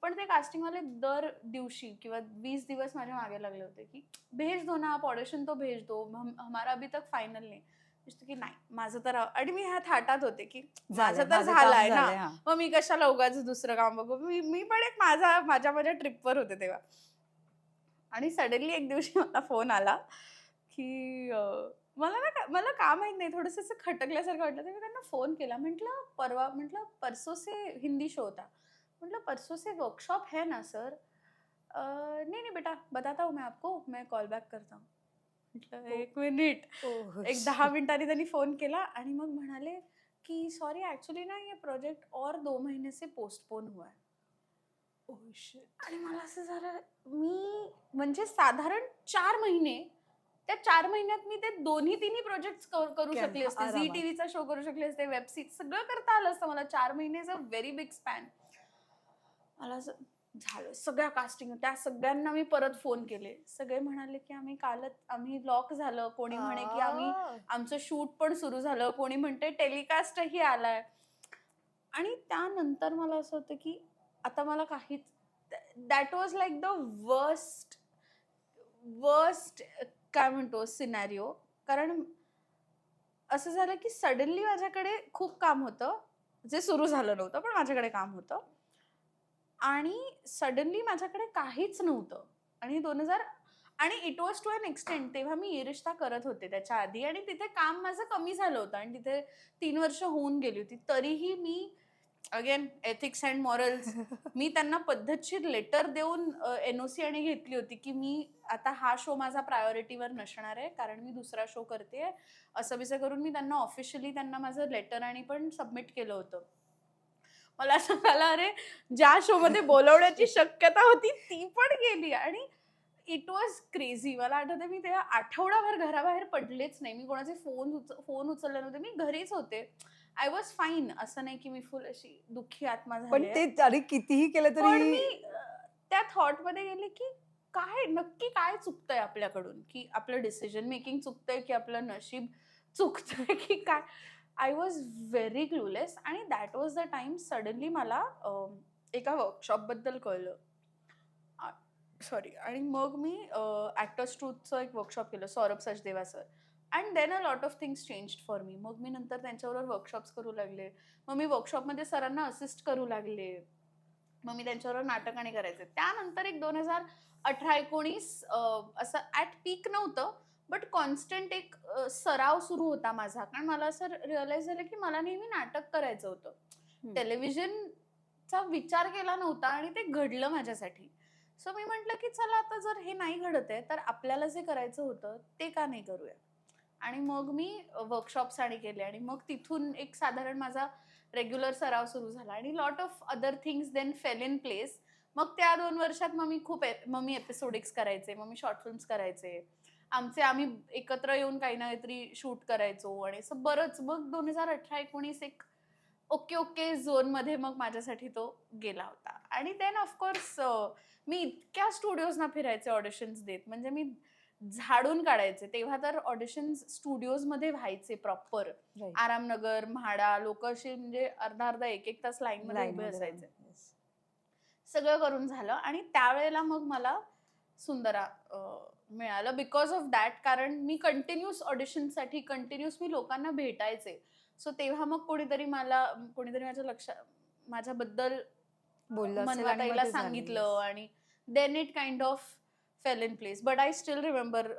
पण ते कास्टिंगवाले दर दिवशी किंवा 20 दिवस माझ्या मागे लागले होते की भेज दो ना आप ऑडिशन तो भेज दो, हमारा अभी तक फायनल नाही. की नाही माझं तर आणि मी ह्या थाटात होते की माझं तर झालंय ना, मग मी कशाला उगाच दुसरं काम बघू. मी पण एक माझ्या ट्रिपवर होते तेव्हा आणि सडनली एक दिवशी मला फोन आला की मला का माहित नाही थोडंसं असं खटकल्यासारखं वाटलं. तर मी त्यांना फोन केला, म्हटलं परसों से हिंदी शो होता, म्हटलं परसों से वर्कशॉप है ना सर? नहीं बेटा बताता हूँ मैं आपको, मैं कॉल बैक करता हूँ. म्हटलं एक मिनिट. एक 10 मिनिटांनी त्यांनी फोन केला आणि मग म्हणाले की सॉरी ऍक्च्युअली ना ये प्रोजेक्ट और 2 महीने से पोस्टपोन हुआ है. आणि मला असं झालं, मी म्हणजे साधारण 4 महिने त्या 4 महिन्यात मी ते तिन्ही प्रोजेक्ट करू शकले असते. झी आरामात. टीव्हीचा शो करू शकले असते, वेब सिरीज सगळं करता आलं असतं मला. 4 महिने is a very big span. मला असं झालं सगळ्या कास्टिंग, त्या सगळ्यांना मी परत फोन केले. सगळे म्हणाले की आम्ही लॉक झालं. कोणी म्हणे की आमचं शूट पण सुरू झालं, कोणी म्हणते टेलिकास्टही आलाय. आणि त्यानंतर मला असं होतं की आता मला काहीच, that was like the worst काय म्हणतो सिनॅरिओ. कारण असं झालं की सडनली माझ्याकडे खूप काम होतं, जे सुरू झालं नव्हतं पण माझ्याकडे काम होतं. आणि सडनली माझ्याकडे काहीच नव्हतं. आणि आणि it was to an extent, तेव्हा मी ये रिश्ता करत होते त्याच्या आधी, आणि तिथे काम माझं कमी झालं होतं आणि तिथे 3 वर्ष होऊन गेली होती. तरीही मी अगेन एथिक्स अँड मॉरल्स, मी त्यांना पद्धतशीर लेटर देऊन एनओसी आणि घेतली होती की मी आता हा शो माझा प्रायोरिटीवर नसणार आहे कारण मी दुसरा शो करते. असं बिसं करून मी त्यांना ऑफिशियली माझं लेटर आणि पण सबमिट केलं होतं. मला असं झालं, अरे ज्या शो मध्ये बोलवण्याची शक्यता होती ती पण गेली. आणि इट वॉज क्रेझी. मला आठवतं मी तेव्हा आठवडाभर घराबाहेर पडलेच नाही. मी कोणाचे फोन उचलले नव्हते. मी घरीच होते. I was fine. असं नाही की मी फुल अशी दुःखी आत्मा पण झाली. ते अरे कितीही केलं पण तरी मी त्या थॉट मध्ये गेले की नक्की काय चुकतंय आपल्याकडून, की आपलं डिसिजन मेकिंग चुकतंय, की आपलं नशीब चुकतंय, की काय. I was very clueless. आणि that was the time suddenly मला एका वर्कशॉप बद्दल कळलं. सॉरी. आणि मग मी ॲक्टर्स ट्रूथचं एक वर्कशॉप केलं, Saurabh Sachdeva sir. And then a lot of things changed for me. मग मी नंतर त्यांच्याबरोबर वर्कशॉप्स करू लागले. मग मी वर्कशॉपमध्ये सरांना असिस्ट करू लागले. मग मी त्यांच्याबरोबर नाटकाने करायचे. त्यानंतर एक 2018-19 असं ॲट पीक नव्हतं, बट कॉन्स्टंट एक सराव सुरू होता माझा. कारण मला असं रिअलाइज झालं की मला नेहमी नाटक करायचं होतं. टेलिव्हिजनचा विचार केला नव्हता आणि ते घडलं माझ्यासाठी. सो मी म्हटलं की चला आता जर हे नाही घडत आहे तर आपल्याला जे करायचं होतं ते का नाही करूया. आणि मग मी वर्कशॉप्स आणि केले आणि मग तिथून एक साधारण माझा रेग्युलर सराव सुरू झाला आणि lot of other things then fell in place. मग त्या 2 वर्षात मग मी एपिसोडिक्स करायचे, मग मी शॉर्ट फिल्म्स करायचे. आम्ही एकत्र येऊन काही ना काहीतरी शूट करायचो आणि असं बरंच. मग 2018-19 एक ओके झोनमध्ये मग माझ्यासाठी तो गेला होता. आणि देन ऑफकोर्स मी इतक्या स्टुडिओजना फिरायचे ऑडिशन्स देत, म्हणजे मी झाडून काढायचे. तेव्हा तर ऑडिशन्स स्टुडिओजमध्ये व्हायचे प्रॉपर. आरामनगर, म्हाडा, लोक असे म्हणजे अर्धा 1-1 तास लाईनमध्ये उभे असायचे. सगळं करून झालं आणि त्यावेळेला मग मला सुंदरा मिळालं बिकॉज ऑफ दॅट. कारण मी कंटिन्यूस ऑडिशनसाठी मी लोकांना भेटायचे. सो तेव्हा मग कोणीतरी माझ्याबद्दल मनवाताईला सांगितलं आणि then it kind of fell in place. But I still remember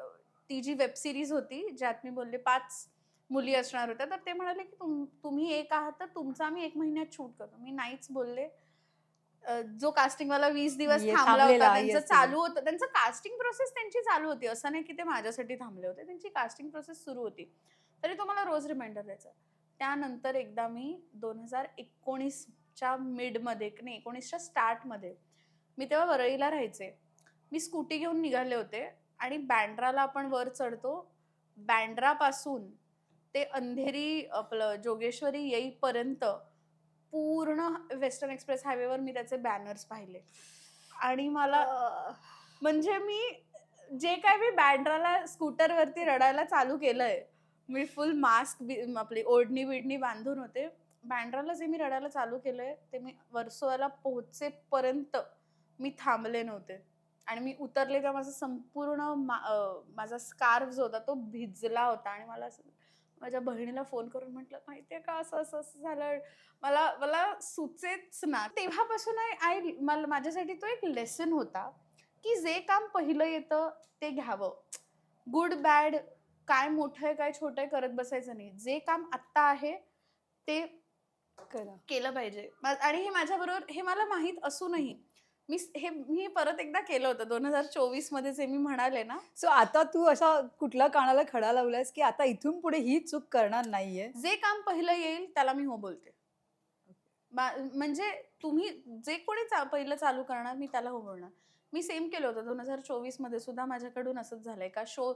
ती जी वेब सिरीज होती ज्यात मी बोलले 5 मुली असणार होत्या, तर ते म्हणाले की तुम्ही एक आहात तर तुमचं आम्ही 1 महिन्यात शूट करतो. मी नाहीच बोलले. जो कास्टिंगवाला 20 दिवस थांबला होता, त्यांचं चालू होतं, त्यांचं कास्टिंग प्रोसेस त्यांची चालू होती. असं नाही की ते माझ्यासाठी थांबले होते, त्यांची कास्टिंग प्रोसेस सुरू होती. तरी तो मला रोज रिमाइंडर द्यायचा. त्यानंतर एकदा मी 2019च्या मिडमध्ये, नाही 19च्या स्टार्टमध्ये, मी तेव्हा वरळीला राहायचे. मी स्कूटी घेऊन निघाले होते आणि बँड्राला आपण वर चढतो, बँड्रापासून ते अंधेरी आपलं जोगेश्वरी येईपर्यंत पूर्ण वेस्टर्न एक्सप्रेस हायवेवर मी त्याचे बॅनर्स पाहिले. आणि मला म्हणजे मी जे काय मी बँड्राला स्कूटरवरती रडायला चालू केलंय, मी फुल मास्क आपली ओढणी बिडणी बांधून होते. बँड्राला जे मी रडायला चालू केलंय ते मी वर्सोवाला पोहोचेपर्यंत मी थांबले नव्हते. आणि मी उतरले तेव्हा माझं संपूर्ण माझा स्कार्फ जो होता तो भिजला होता. आणि मला असं माझ्या बहिणीला फोन करून म्हटलं, माहितीये का असं असं असं झालं, मला सुचेच ना. तेव्हापासून माझ्यासाठी तो एक लेसन होता की जे काम पहिलं येतं ते घ्यावं. गुड बॅड, काय मोठं आहे काय छोटं आहे करत बसायचं नाही. जे काम आत्ता आहे ते केलं पाहिजे. आणि हे माझ्याबरोबर, हे मला माहित असूनही मी परत एकदा केलं होतं 2024 मध्ये, जे मी म्हणाले ना. सो आता तू असा कुठल्या कानाला खडा लावलायस की आता इथून पुढे ही चूक करणार नाहीये? जे काम पहिलं येईल त्याला मी हो बोलते. म्हणजे तुम्ही जे कोणी पहिलं चालू करणार मी त्याला हो बोलणार. मी सेम केलं होतं 2024 मध्ये सुद्धा. माझ्याकडून असंच झालंय. का शो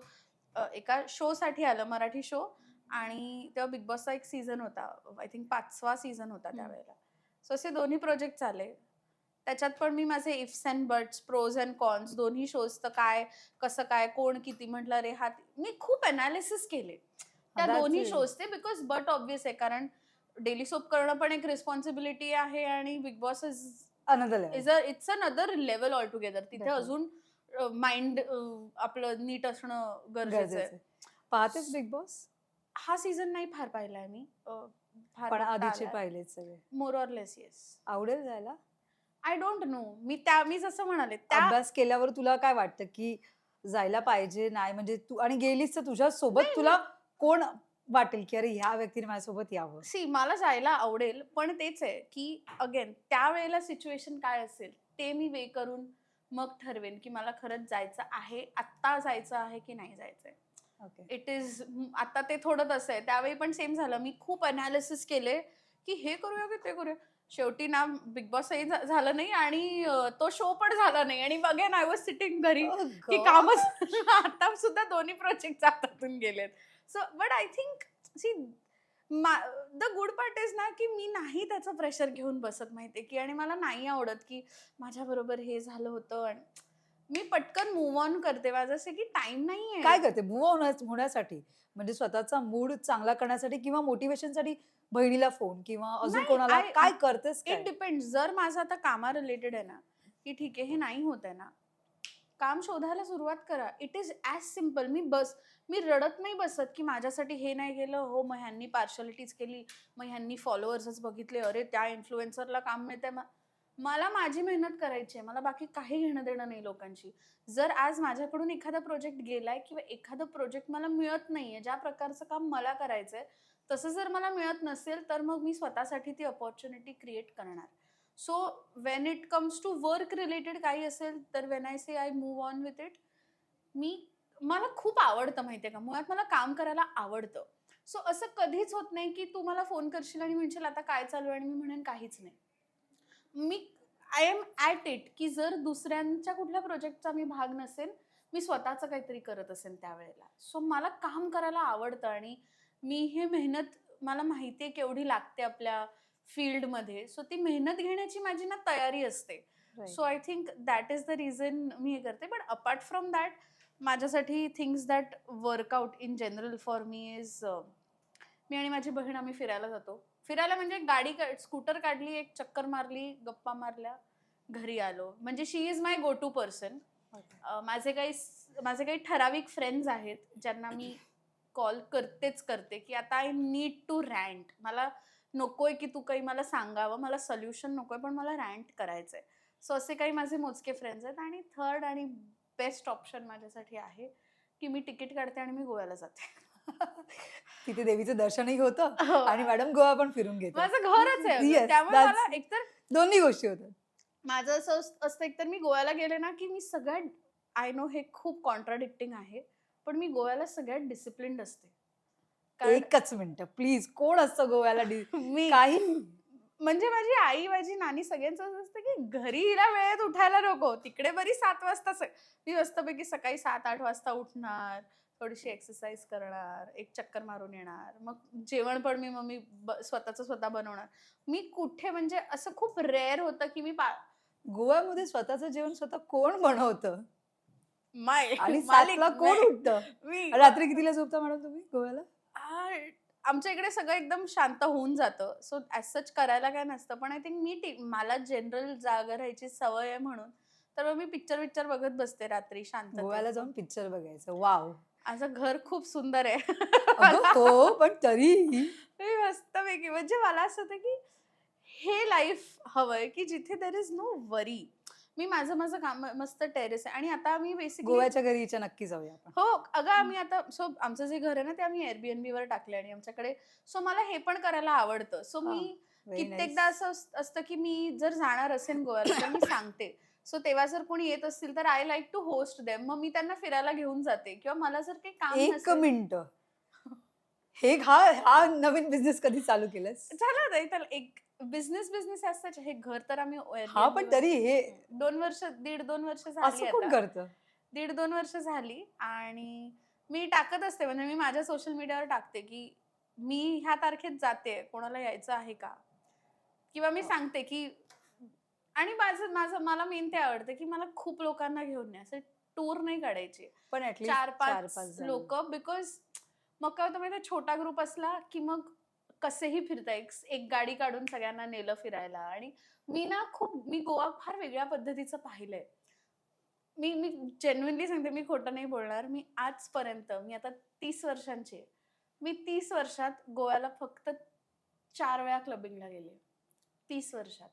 एका शो साठी आलं, मराठी शो. आणि तेव्हा बिग बॉसचा एक सीझन होता, आय थिंक 5वा सीझन होता त्यावेळेला. सो असे दोन्ही प्रोजेक्ट आले. त्याच्यात पण मी माझे ifs and buts, pros and cons दोन्ही शोजचं काय, कसं काय, कोण किती म्हटलं रे हा, मी खूप अनालिसिस केले त्या दोन्ही शोजचे. बिकॉज बट ऑब्विस आहे, कारण डेली सोप करणं पण एक रिस्पॉन्सिबिलिटी आहे आणि big boss it's another level all together. तिथे अजून माइंड आपलं नीट असणं गरजेचं आहे. पाहतेस बिग बॉस? हा सीझन नाही फार पाहिलाय मी, पण आधीचे पाहिलेत सगळे? More or less yes. आवडेल जायला? I don't know. मी जसं म्हणाले अभ्यास केल्यावर तुला काय वाटतं की जायला पाहिजे नाही, म्हणजे तू आणि गेलीस तर तुझ्या सोबत तुला कोण वाटेल की अरे ह्या व्यक्तीने माझ्यासोबत यावं? मला जायला आवडेल, पण तेच आहे की अगेन त्यावेळेला सिच्युएशन काय असेल ते मी वे करून मग ठरवेन की मला खरंच जायचं आहे, आत्ता जायचं आहे की नाही जायचंय. इट इज आता ते थोडं तसं आहे. त्यावेळी पण सेम झालं, मी खूप अनालिसिस केले की हे करूया की ते करूया. शेवटी ना बिग बॉसही झालं नाही आणि तो शो पण झाला नाही. आणि अगेन आय वॉज सिटिंग घरी की कामच आता सुद्धा दोन्ही प्रोजेक्ट हातातून गेलेत. So but I think see the good part is ना की मी नाही त्याचं प्रेशर घेऊन बसत, माहितीये की. आणि मला नाही आवडत की माझ्या बरोबर हे झालं होतं आणि मी पटकन मूव्ह ऑन करते. माझं असं की टाइम नाहीये. काय करते मूव्ह होण्यासाठी? म्हणजे स्वतःचा मूड चांगला करण्यासाठी किंवा मोटिवेशनसाठी बहिणीला फोन किंवा अजून कोणाला काय करतेस? It depends. जर माझं आता कामा रिलेटेड आहे ना, की ठीक आहे हे नाही होत आहे ना, काम शोधायला सुरुवात करा. It is as simple. मी रडत नाही बसत की माझ्यासाठी हे नाही केलं, हो मग ह्यांनी पार्शलिटीज केली, मग ह्यांनी फॉलोअर्सच बघितले, अरे त्या इन्फ्लुएन्सरला काम मिळतंय. मला माझी मेहनत करायची आहे, मला बाकी काही घेणं देणं नाही लोकांशी. जर आज माझ्याकडून एखादा प्रोजेक्ट गेलाय किंवा एखादं प्रोजेक्ट मला मिळत नाहीये, ज्या प्रकारचं काम मला करायचंय तसं जर मला मिळत नसेल, तर मग मी स्वतःसाठी ती अपॉर्च्युनिटी क्रिएट करणार. So when it comes to work related काही असेल तर when I say I move on with it. मला खूप आवडतं, माहितीये का, मुळात मला काम करायला आवडतं. सो असं कधीच होत नाही की तू मला फोन करशील आणि म्हणशील आता काय चालू आहे आणि मी म्हणेन काहीच नाही. आय एम ॲट इट की जर दुसऱ्यांच्या कुठल्या प्रोजेक्टचा मी भाग नसेल, मी स्वतःचं काहीतरी करत असेल त्यावेळेला. सो मला काम करायला आवडतं आणि मी हे मेहनत मला माहिती आहे केवढी लागते आपल्या फील्डमध्ये. सो ती मेहनत घेण्याची माझी ना तयारी असते. So I think that is the reason मी हे करते. बट अपार्ट फ्रॉम दॅट माझ्यासाठी things that work out in general for me is, मी आणि माझी बहीण आम्ही फिरायला जातो. फिरायला म्हणजे गाडी स्कूटर काढली, एक चक्कर मारली, गप्पा मारल्या, घरी आलो. म्हणजे she is my go to person. माझे काही ठराविक फ्रेंड्स आहेत ज्यांना मी कॉल करतेच करते की आता आय नीड टू रँट. मला नकोय की तू काही मला सांगावं, मला सोल्युशन नकोय, पण मला रँट करायचंय. सो असे काही माझे मोजके फ्रेंड्स आहेत. आणि थर्ड आणि बेस्ट ऑप्शन माझ्यासाठी आहे की मी तिकीट काढते आणि मी गोव्याला जाते. तिथे देवीचं दर्शनही होतं आणि मॅडम गोवा पण फिरून घेते. माझं घरच आहे, त्यामुळे मला एकतर दोन्ही गोष्टी होतात. माझं असं असतं, एकतर मी गोव्याला गेले ना की मी सगळ्यात, आय नो हे खूप कॉन्ट्राडिक्टिंग आहे, पण मी गोव्याला सगळ्यात डिसिप्लिन्ड असते. एकच मिनिट प्लीज, कोण असतं गोव्याला? मी काही म्हणजे माझी आई, माझी नानी सगळ्यांचं असं असतं की घरी हिला वेळेत उठायला नको, तिकडे बरी 7 वाजता. मी मस्तपैकी सकाळी 7-8 वाजता उठणार, थोडीशी एक्सरसाइज करणार, एक चक्कर मारून येणार, मग जेवण पण मी स्वतःचं स्वतः बनवणार. मी कुठे म्हणजे असं खूप रेअर होतं की मी गोव्यामध्ये स्वतःचं जेवण स्वतः कोण बनवतं? आणि मालिक 7ला कोण उठतं? रात्री कितीला झोपता मॅडम तुम्ही गोव्याला? आमच्या इकडे सगळं एकदम शांत होऊन जातं. सो ॲज सच करायला काय नसतं. पण आय थिंक मला जनरल जागा राहायची सवय आहे म्हणून तर मग मी पिक्चर बघत बसते रात्री शांत. गोव्याला जाऊन पिक्चर बघायचं. वाव, माझं घर खूप सुंदर आहे. हो, पण तरी मस्तपैकी म्हणजे मला असं होतं की हे लाईफ हवंय की जिथे देर इज नो वरी. मी माझं काम मस्त टेरेस आहे. आणि आता आम्ही बेसिकली गोव्याच्या घरीच्या नक्की जाऊया आपण. हो अगं, आम्ही आता आमचं जे घर आहे ना ते आम्ही Airbnb वर टाकले आणि आमच्याकडे. सो मला हे पण करायला आवडतं. सो मी कित्येकदा असं असतं की मी जर जाणार असेल गोव्याला तर मी सांगते. सो तेव्हा जर कोणी येत असतील तर I like to host them. मग मी त्यांना फिरायला घेऊन जाते किंवा मला जर काही काम एक मिनिट, हे हा नवीन बिझनेस कधी चालू केलंस? झालं नाही तर एक बिझनेस असताच. हे घर तर आम्ही हा, पण तरी हे 2 वर्ष 1.5-2 वर्ष झाली. असं कोण करतं? 1.5-2 वर्ष झाली. आणि मी टाकत असते, म्हणजे मी माझ्या सोशल मीडियावर टाकते की मी ह्या तारखेत जाते, कोणाला यायचं आहे का, किंवा मी सांगते की, आणि माझं माझं मला मेन ते आवडतं की मला खूप लोकांना घेऊन नाही, असं टूर नाही काढायची, पण ऍटलीस्ट 4-5 4-5 जण. लोक, बिकॉज मग काय होतं माहिती, छोटा ग्रुप असला की मग कसेही फिरता, एक एक गाडी काढून सगळ्यांना नेलं फिरायला. आणि मी गोवा फार वेगळ्या पद्धतीचं पाहिलंय. मी जेन्युइनली सांगते, मी खोटं नाही बोलणार. मी आजपर्यंत, मी आता 30 वर्षांची आहे. मी 30 वर्षात गोव्याला फक्त 4 वेळा क्लबिंगला गेले. 30 वर्षात.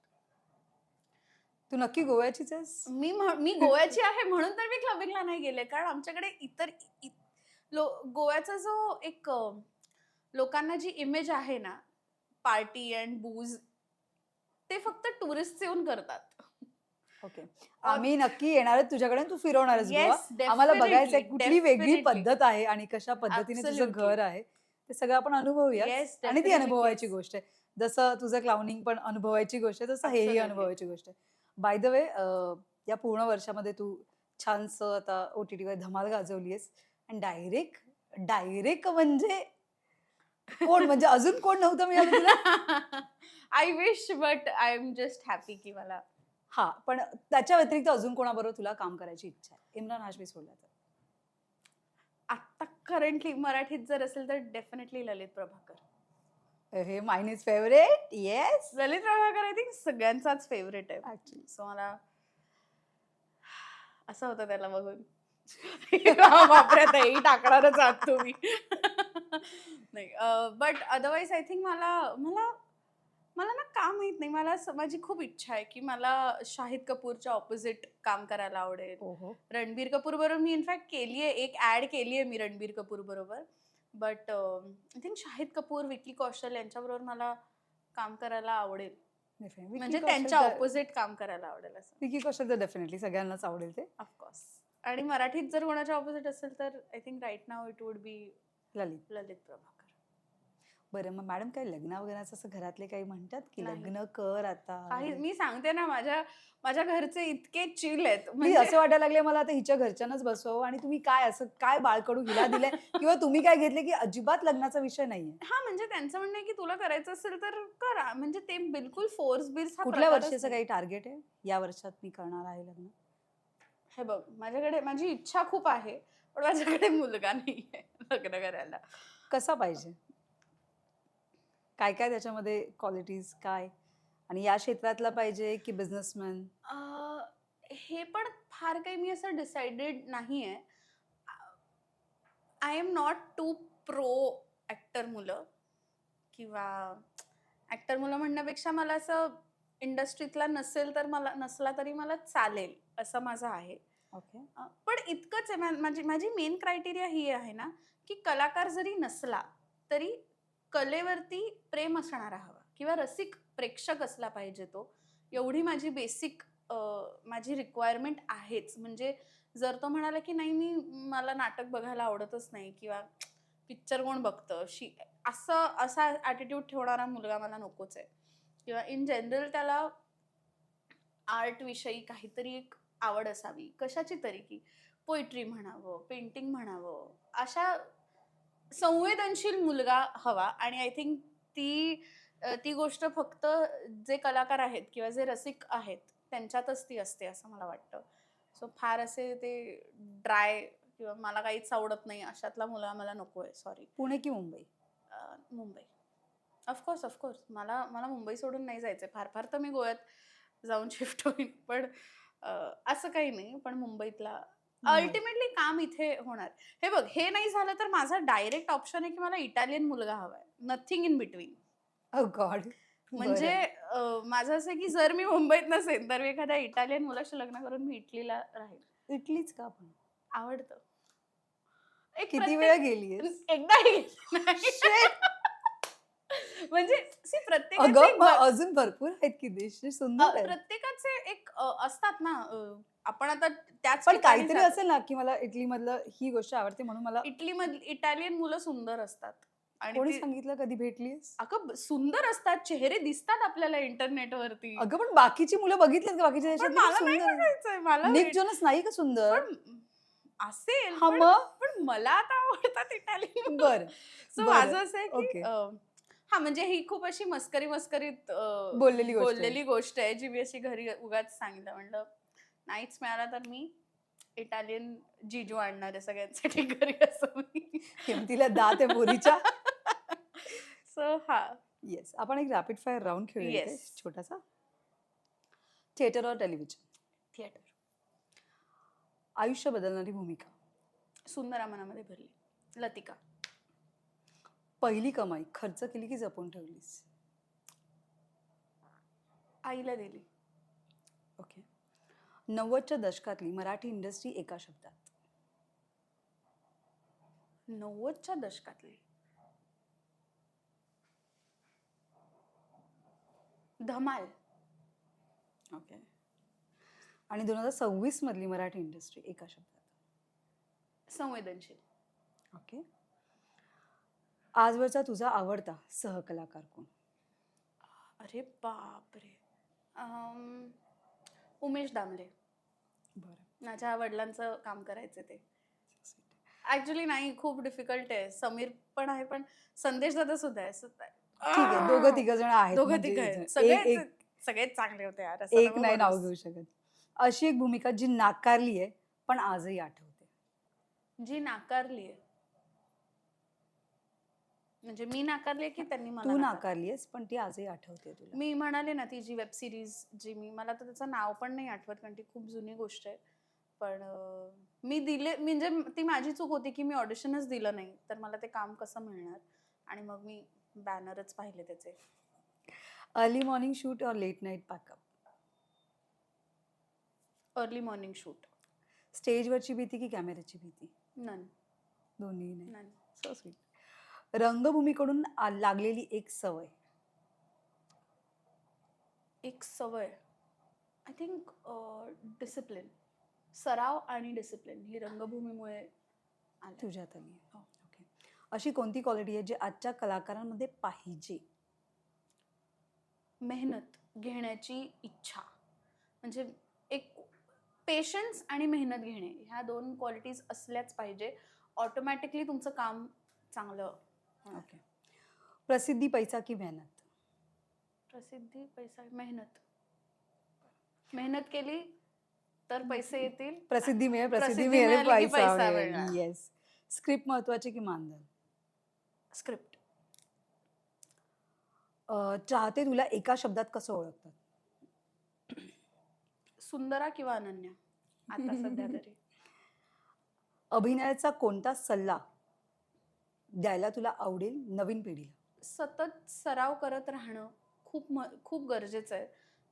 तू नक्की गोव्याचीच आहेस? मी गोव्याची आहे म्हणून तर मी क्लबिंगला नाही गेले, कारण आमच्याकडे इतर गोव्याचा जो एक लोकांना जी इमेज आहे ना, पार्टी अँड बूज, ते फक्त टुरिस्ट येऊन करतात. ओके. आम्ही नक्की येणार आहे तुझ्याकडे, तू फिरवणारच गोवा. येस, आम्हाला बघायचंय डेफिनेटली, कुठली वेगळी डेफिनेटली. पद्धत आहे आणि कशा पद्धतीने तुझं Absolutely. घर आहे ते सगळं आपण अनुभवूया. Yes, आणि ती definitely, अनुभवायची yes. गोष्ट आहे. जसं तुझं क्लाउनिंग पण अनुभवायची गोष्ट आहे, तसं हेही Absolutely. अनुभवायची गोष्ट आहे. बाय द वे, या पूर्ण वर्षामध्ये तू छानसं आता OTT वर धमाल गाजवली आहेस. आणि डायरेक्ट म्हणजे कोण, म्हणजे अजून कोण नव्हतं मिळालं तुला? I wish, but I am just happy की मला. हा, पण त्याच्या व्यतिरिक्त अजून कोणाबरोबर तुला काम करायची इच्छा आहे? इम्रान हाशमी सोडला तर? आता करंटली मराठीत जर असेल तर डेफिनेटली ललित प्रभाकर. हे mine is favourite. Yes, Lalit Prabhakar I think सगळ्यांचाच फेवरेट आहे ऍक्च्युली. सो मला असं होतं त्याला बघून. बापरे, तेही टाकणारच आहात तुम्ही. नाही, बट अदरवाईज आय थिंक मला मला मला ना का माहित नाही, मला माझी खूप इच्छा आहे की मला शाहिद कपूरच्या ऑपोजिट काम करायला आवडेल. ओहो. रणबीर कपूर बरोबर मी इनफॅक्ट केली आहे, एक ऍड केली आहे मी रणबीर कपूर बरोबर. But I think Shahid Kapoor, Vicky Kaushal यांच्याबरोबर मला काम करायला आवडेल, म्हणजे त्यांच्या ऑपोजिट काम करायला आवडेल असं. विकी कौशल तर डेफिनेटली सगळ्यांनाच आवडेल ते. ऑफकोर्स. आणि मराठीत जर कोणाच्या ऑपोजिट असेल तर आय थिंक राईट नाव it would be Lalit. Lalit Prabhakar. बरं, मग मॅडम काही लग्न वगैरेचं असं घरातले काही म्हणतात की नाही. लग्न कर आता? काही, मी सांगते ना, माझ्या घरचे इतके चिल आहेत, मी म्हणजे असं वाटायला लागले मला आता हिच्या घरच्यांनाच बसवावं. आणि तुम्ही काय असं काय बाळकडू हिला दिलंय किंवा तुम्ही काय घेतले की अजिबात लग्नाचा विषय नाहीये? हा, म्हणजे त्यांचं म्हणणं आहे की तुला करायचं असेल तर करा, म्हणजे ते बिलकुल फोर्स बिर्स हा कुठल्या प्रकारच वर्षीचं नाही. काही टार्गेट आहे, या वर्षात मी करणार आहे लग्न? हे बघ, माझ्याकडे माझी इच्छा खूप आहे, पण माझ्याकडे मुलगा नाहीये लग्न करायला. कसा पाहिजे, काय काय त्याच्यामध्ये क्वालिटीज काय, आणि या क्षेत्रातला पाहिजे की बिझनेसमॅन? हे पण फार काही मी असं डिसाइडेड नाहीये. I am not too pro actor मुलं, किंवा ऍक्टर मुलं म्हणण्यापेक्षा मला असं इंडस्ट्रीतला नसला तरी मला चालेल असं माझं आहे. ओके. पण इतकंच आहे, माझी मेन क्रायटेरिया ही आहे ना की कलाकार जरी नसला तरी कलेवरती प्रेम असणारा हवा, किंवा रसिक प्रेक्षक असला पाहिजे तो. एवढी माझी बेसिक माझी रिक्वायरमेंट आहेच. म्हणजे जर तो म्हणाला की नाही, मला नाटक बघायला आवडतच नाही, किंवा पिक्चर कोण बघतं, असा ॲटिट्यूड ठेवणारा मुलगा मला नकोच आहे. किंवा इन जनरल त्याला आर्ट विषयी काहीतरी एक आवड असावी, कशाची तरी, की पोएट्री म्हणावं, पेंटिंग म्हणावं, अशा संवेदनशील मुलगा हवा. आणि आय थिंक ती गोष्ट फक्त जे कलाकार आहेत किंवा जे रसिक आहेत त्यांच्यातच ती असते असं मला वाटतं. सो फार असे ते ड्राय किंवा मला काहीच आवडत नाही अशातला मुलगा मला नको आहे. सॉरी. पुणे की मुंबई? मुंबई. ऑफकोर्स मला मुंबई सोडून नाही जायचं. फार तर मी गोव्यात जाऊन शिफ्ट होईन, पण असं काही नाही. पण मुंबईतला अल्टिमेटली काम इथे होणार. हे बघ, हे नाही झालं तर माझा डायरेक्ट ऑप्शन आहे की मला इटालियन मुलगा हवाय. Nothing in between. Oh God. म्हणजे माझं असं आहे की जर मी मुंबईत नसेल तर मी एखाद्या इटालियन मुलाशी लग्न करून मी इटलीला राहील. इटलीच का पण? आवडतं. एक किती वेळा गेलीयस? एकदाही गेली नाही. म्हणजे अगं, प्रत्येकाचे मग अजून भरपूर आहेत की देश जे सुंदर आहेत. प्रत्येकाचे एक असतात ना. आपण आता त्याच पण ठिकाणी काहीतरी जातो. असेल ना की मला इटली मधलं ही गोष्ट आवडते म्हणून मला. इटालियन मुलं सुंदर असतात. आणि कोणी सांगितलं, कधी भेटलीस? अगं सुंदर असतात, चेहरे दिसतात आपल्याला इंटरनेटवरती. अगं पण बाकीची मुलं बघितलीत का? बाकीच्या पण देशात मला नाही सुंदर. बघायचंय, मला निक जोनस नाही का सुंदर? पण असेल हा पण मग पण मला आता आवडतात इटालियन. बर सो बर माझं असं आहे की ओके हा म्हणजे ही खूप अशी मस्करीत बोललेली गोष्ट आहे बोललेली गोष्ट आहे जी मी अशी घरी उगाच सांगितलं. म्हणलं नाहीच मिळाला तर मी इटालियन जिजू आणणार आहे सगळ्यांसाठी घरी असं मी. हिमतीला दात आहे पोरीच्या. सो हा. येस आपण एक रॅपिड फायर राऊंड खेळूया इथे येस. छोटासा. थिएटर और टेलिव्हिजन. थिएटर. आयुष्य बदलणारी भूमिका. सुंदर मनामध्ये भरली. लतिका. पहिली कमाई खर्च केली की जपून ठेवलीस. आईला दिली. ओके 90च्या दशकातली मराठी इंडस्ट्री एका शब्दात. 90च्या दशकातली. धमाल. ओके आणि 2026 मधली मराठी इंडस्ट्री एका शब्दात. संवेदनशील. ओके आजवरचा तुझा आवडता सहकलाकार कोण. अरे बापरे. उमेश दामले. बरं माझ्या वडिलांचं काम करायचे ते. ऍक्च्युली नाही खूप डिफिकल्ट आहे. समीर पण आहे पण संदेश दादा सुद्धा आहे. ठीक आहे दोघं तिघ जण आहेत दोघं म्हणजे तिघ इथे. आहेत. एक सगळेच चांगले होते यार. असं एक नको नाही नाव बोलूस. घेऊ शकत. अशी एक भूमिका जी नाकारली आहे पण आजही आठवते. जी नाकारली आहे. म्हणजे मी नाकारली की त्यांनी मला तू नाकारलं? नाकारलीयस पण ती आजही आठवते तुला. मी म्हणाले ना ती जी वेब सिरीज जी मला तर त्याचं नाव पण नाही आठवत कारण ती खूप जुनी गोष्ट आहे. पण मी दिले म्हणजे ती माझी चूक होती की मी ऑडिशनच दिलं नाही तर मला ते काम कसं मिळणार. आणि मग मी बॅनरच पाहिले त्याचे. अर्ली मॉर्निंग शूट और late night pack up. Early morning shoot. स्टेजवरची भीती की कॅमेऱ्याची भीती. नन. दोन्ही नाही. नन. So sweet. रंगभूमीकडून लागलेली एक सवय. एक सवय. I think discipline. सराव आणि डिसिप्लिन ही रंगभूमीमुळे आली. तुझ्यात आली आहे. हो. ओके अशी कोणती क्वालिटी आहे जी आजच्या कलाकारांमध्ये पाहिजे. मेहनत घेण्याची इच्छा. म्हणजे एक पेशन्स आणि मेहनत घेणे ह्या दोन क्वालिटीज असल्याच पाहिजे. ऑटोमॅटिकली तुमचं काम चांगलं होणार. ओके प्रसिद्धी पैसा की मेहनत. प्रसिद्धी पैसा मेहनत. मेहनत केली तर पैसे येतील. प्रसिद्धी मिळेल प्रसिद्धी प्रसिद्धी मिळेल मिळाली की पैसा पैसा मिळेल. मिळणार. येस स्क्रिप्ट महत्वाची की मानधन. स्क्रिप्ट. चाहते तुला एका शब्दात कसं ओळखतात. सुंदरा किंवा अनन्या आता सध्या तरी. अभिनयाचा कोणता सल्ला द्यायला तुला आवडेल नवीन पिढीला. सतत सराव करत राहणं खूप गरजेचं आहे.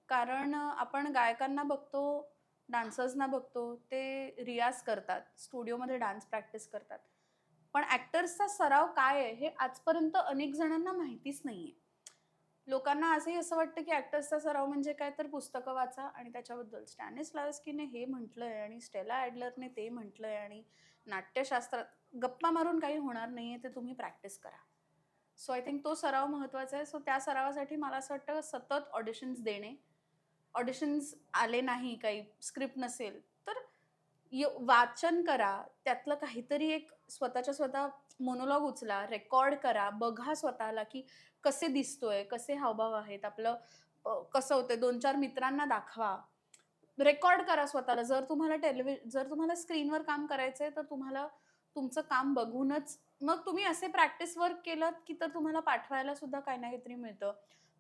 कारण आपण गायकांना बघतो डान्सर्सना बघतो ते रियाज करतात स्टुडिओमध्ये डान्स प्रॅक्टिस करतात. पण ॲक्टर्सचा सराव काय आहे हे आजपर्यंत अनेक जणांना माहितीच नाही आहे. लोकांना असंही असं वाटतं की ॲक्टर्सचा सराव म्हणजे काय तर पुस्तकं वाचा आणि त्याच्याबद्दल स्टॅनिस्लावस्कीने हे म्हटलंय आणि स्टेला ॲडलरने ते म्हटलंय आणि नाट्यशास्त्रात गप्पा मारून काही होणार नाही आहे. ते तुम्ही प्रॅक्टिस करा. सो आय थिंक तो सराव महत्त्वाचा आहे. सो त्या सरावासाठी मला असं वाटतं सतत ऑडिशन्स देणे. ऑडिशन्स आले नाही काही स्क्रिप्ट नसेल तर वाचन करा. त्यातलं काहीतरी एक स्वतः मोनोलॉग उचला रेकॉर्ड करा. बघा स्वतःला की कसे दिसतोय कसे हावभाव आहेत आपलं कसं होतंय 2-4 मित्रांना दाखवा. रेकॉर्ड करा स्वतःला. जर तुम्हाला स्क्रीनवर काम करायचंय तर तुम्हाला तुमचं काम बघूनच मग तुम्ही असे प्रॅक्टिस वर्क केलं की तर तुम्हाला पाठवायला सुद्धा काही ना काहीतरी मिळतं.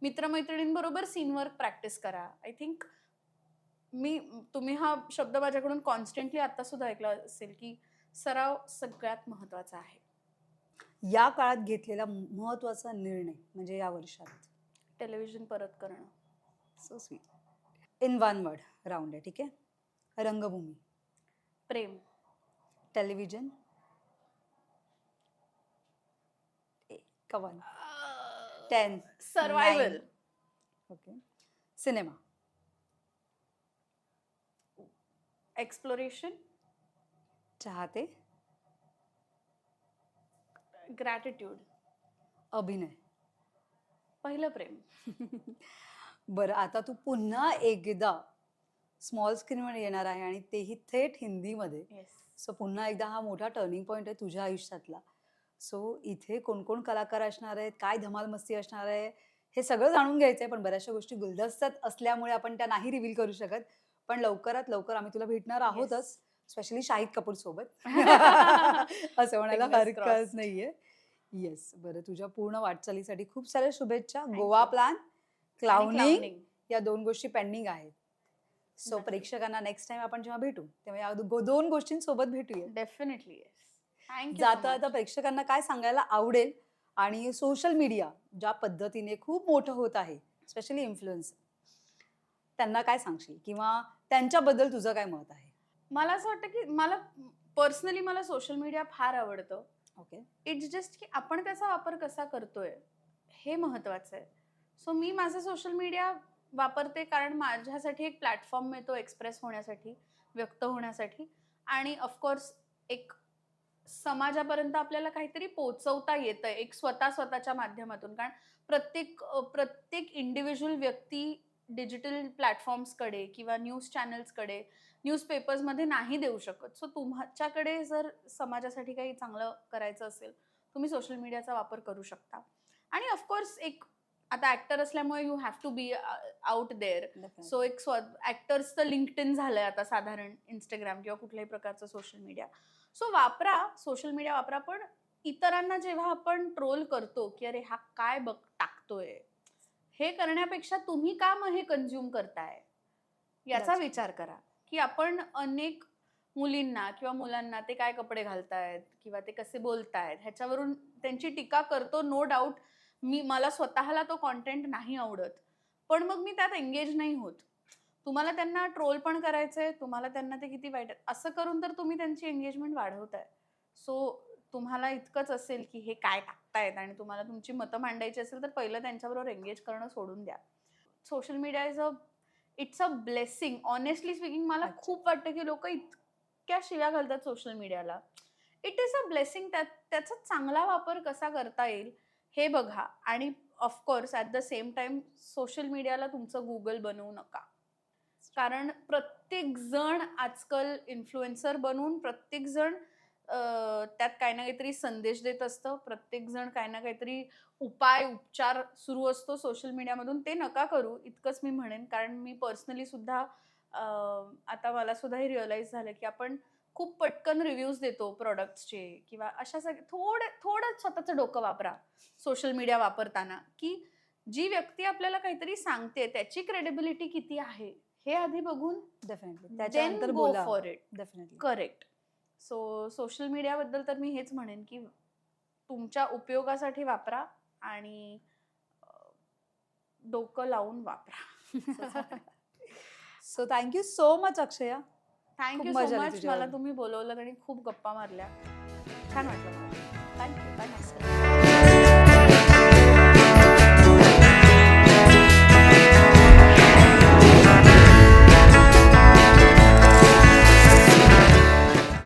मित्रमैत्रिणींबरोबर सीन वर्क प्रॅक्टिस करा. आय थिंक तुम्ही हा शब्द माझ्याकडून कॉन्स्टंटली आता सुद्धा ऐकला असेल की सराव सगळ्यात महत्त्वाचा आहे. या काळात घेतलेला महत्वाचा निर्णय म्हणजे या वर्षात. टेलिव्हिजन परत करणं. So sweet. In one word round आहे ठीक आहे. रंगभूमी. प्रेम. टेलिव्हिजन. कवन 10 सर्वायवल. Okay cinema. एक्सप्लोरेशन. चाहते. ग्रॅटिट्यूड. अभिनय. पहिलं प्रेम. बरं आता तू पुन्हा एकदा स्मॉल स्क्रीनवर येणार आहे आणि तेही थेट हिंदीमध्ये. येस. सो पुन्हा एकदा हा मोठा टर्निंग पॉईंट आहे तुझ्या आयुष्यातला. सो इथे कोण कोण कलाकार असणार आहेत, काय धमाल मस्ती असणार आहे, हे सगळं जाणून घ्यायचं आहे. पण बऱ्याचशा गोष्टी गुलदस्त्यात असल्यामुळे आपण त्या नाही रिव्हील करू शकत. पण लवकरात लवकर आम्ही तुला भेटणार आहोतच, स्पेशली शाहिद कपूर सोबत. असं म्हणायला Fingers हरकत crossed. नाहीये. येस. बरं, तुझ्या पूर्ण वाटचालीसाठी खूप साऱ्या शुभेच्छा. Thank Goa you. प्लॅन, आणि क्लाउनिंग clowning. या 2 गोष्टी पेंडिंग आहेत. सो नक्की. प्रेक्षकांना नेक्स्ट टाइम आपण जेव्हा भेटू तेव्हा या 2 गोष्टींसोबत भेटूया. Definitely yes. थँक्यू सो जाता मच. आता प्रेक्षकांना काय सांगायला आवडेल आणि सोशल मीडिया ज्या पद्धतीने खूप मोठं होत आहे, स्पेशली इन्फ्लुएन्सर, त्यांना काय सांगशील किंवा त्यांच्याबद्दल तुझं काय मत आहे? मला असं वाटतं की मला पर्सनली मला सोशल मीडिया फार आवडतं. ओके. इट्स जस्ट की आपण त्याचा वापर कसा करतोय हे महत्वाचं आहे. सो मी माझं सोशल मीडिया वापरते कारण माझ्यासाठी एक प्लॅटफॉर्म मिळतो एक्सप्रेस होण्यासाठी, व्यक्त होण्यासाठी आणि ऑफकोर्स एक समाजापर्यंत आपल्याला काहीतरी पोहोचवता येतं एक स्वतःच्या माध्यमातून. कारण प्रत्येक इंडिव्हिज्युअल व्यक्ती डिजिटल प्लॅटफॉर्म्सकडे किंवा न्यूज चॅनल्सकडे, न्यूजपेपर्समध्ये नाही देऊ शकत. सो तुमच्याकडे जर समाजासाठी काही चांगलं करायचं असेल, तुम्ही सोशल मीडियाचा वापर करू शकता. आणि ऑफकोर्स एक आता ऍक्टर असल्यामुळे you have to be out there. So एक ऍक्टर्सचं लिंक्डइन झालंय आता साधारण इंस्टाग्राम किंवा कुठल्याही प्रकारचं सोशल मीडिया. सो वापरा, सोशल मीडिया वापरा. पण इतरांना जेव्हा आपण ट्रोल करतो की अरे हा काय बघ टाकतोय, हे करण्यापेक्षा तुम्ही का मग हे कन्झ्युम करताय याचा That's विचार करा. की आपण अनेक मुलींना किंवा मुलांना ते काय कपडे घालतायत किंवा ते कसे बोलतायत ह्याच्यावरून त्यांची टीका करतो. नो डाऊट मला स्वतःला तो कॉन्टेंट नाही आवडत, पण मग मी त्यात एंगेज नाही होत. तुम्हाला त्यांना ट्रोल पण करायचंय, तुम्हाला त्यांना ते किती वाईट असं करून तर तुम्ही त्यांची एंगेजमेंट वाढवताय. सो तुम्हाला इतकंच असेल की हे काय टाकतायत आणि तुम्हाला तुमची मतं मांडायची असेल तर पहिलं त्यांच्याबरोबर एंगेज करणं सोडून द्या. Social media it's a blessing. Honestly speaking मला अच्छा. खूप वाटतं की लोक इतक्या शिव्या घालतात सोशल मीडियाला. It is a blessing. त्याचा चांगला वापर कसा करता येईल हे बघा. आणि of course at the same time social मीडियाला तुमचं गुगल बनवू नका. कारण प्रत्येक जण आजकाल इन्फ्लुएन्सर बनून प्रत्येक जण त्यात काही ना काहीतरी संदेश देत असतं. प्रत्येक जण काही ना काहीतरी उपचार सुरू असतो सोशल मीडियामधून. ते नका करू इतकंच मी म्हणेन. कारण मी पर्सनली सुद्धा आता मला सुद्धा हे रिअलाइज झालं की आपण खूप पटकन रिव्ह्यूज देतो प्रोडक्ट्सचे किंवा अशा थोडं स्वतःचं डोकं वापरा सोशल मीडिया वापरताना. की जी व्यक्ती आपल्याला काहीतरी सांगते त्याची क्रेडिबिलिटी किती आहे हे आधी बघून डेफिनेटली. देन त्याच्यानंतर गो बोला. For it. Definitely. Correct. So social मीडियाबद्दल तर मी हेच म्हणेन की तुमच्या उपयोगासाठी वापरा आणि डोकं लावून वापरा. सो थँक्यू सो मच अक्षया. थँक्यू खूप सो मजा आली मच. तुझ्याबरोबर. मला तुम्ही बोलवलं आणि खूप गप्पा मारल्या. छान वाटलं मला. थँक्यू.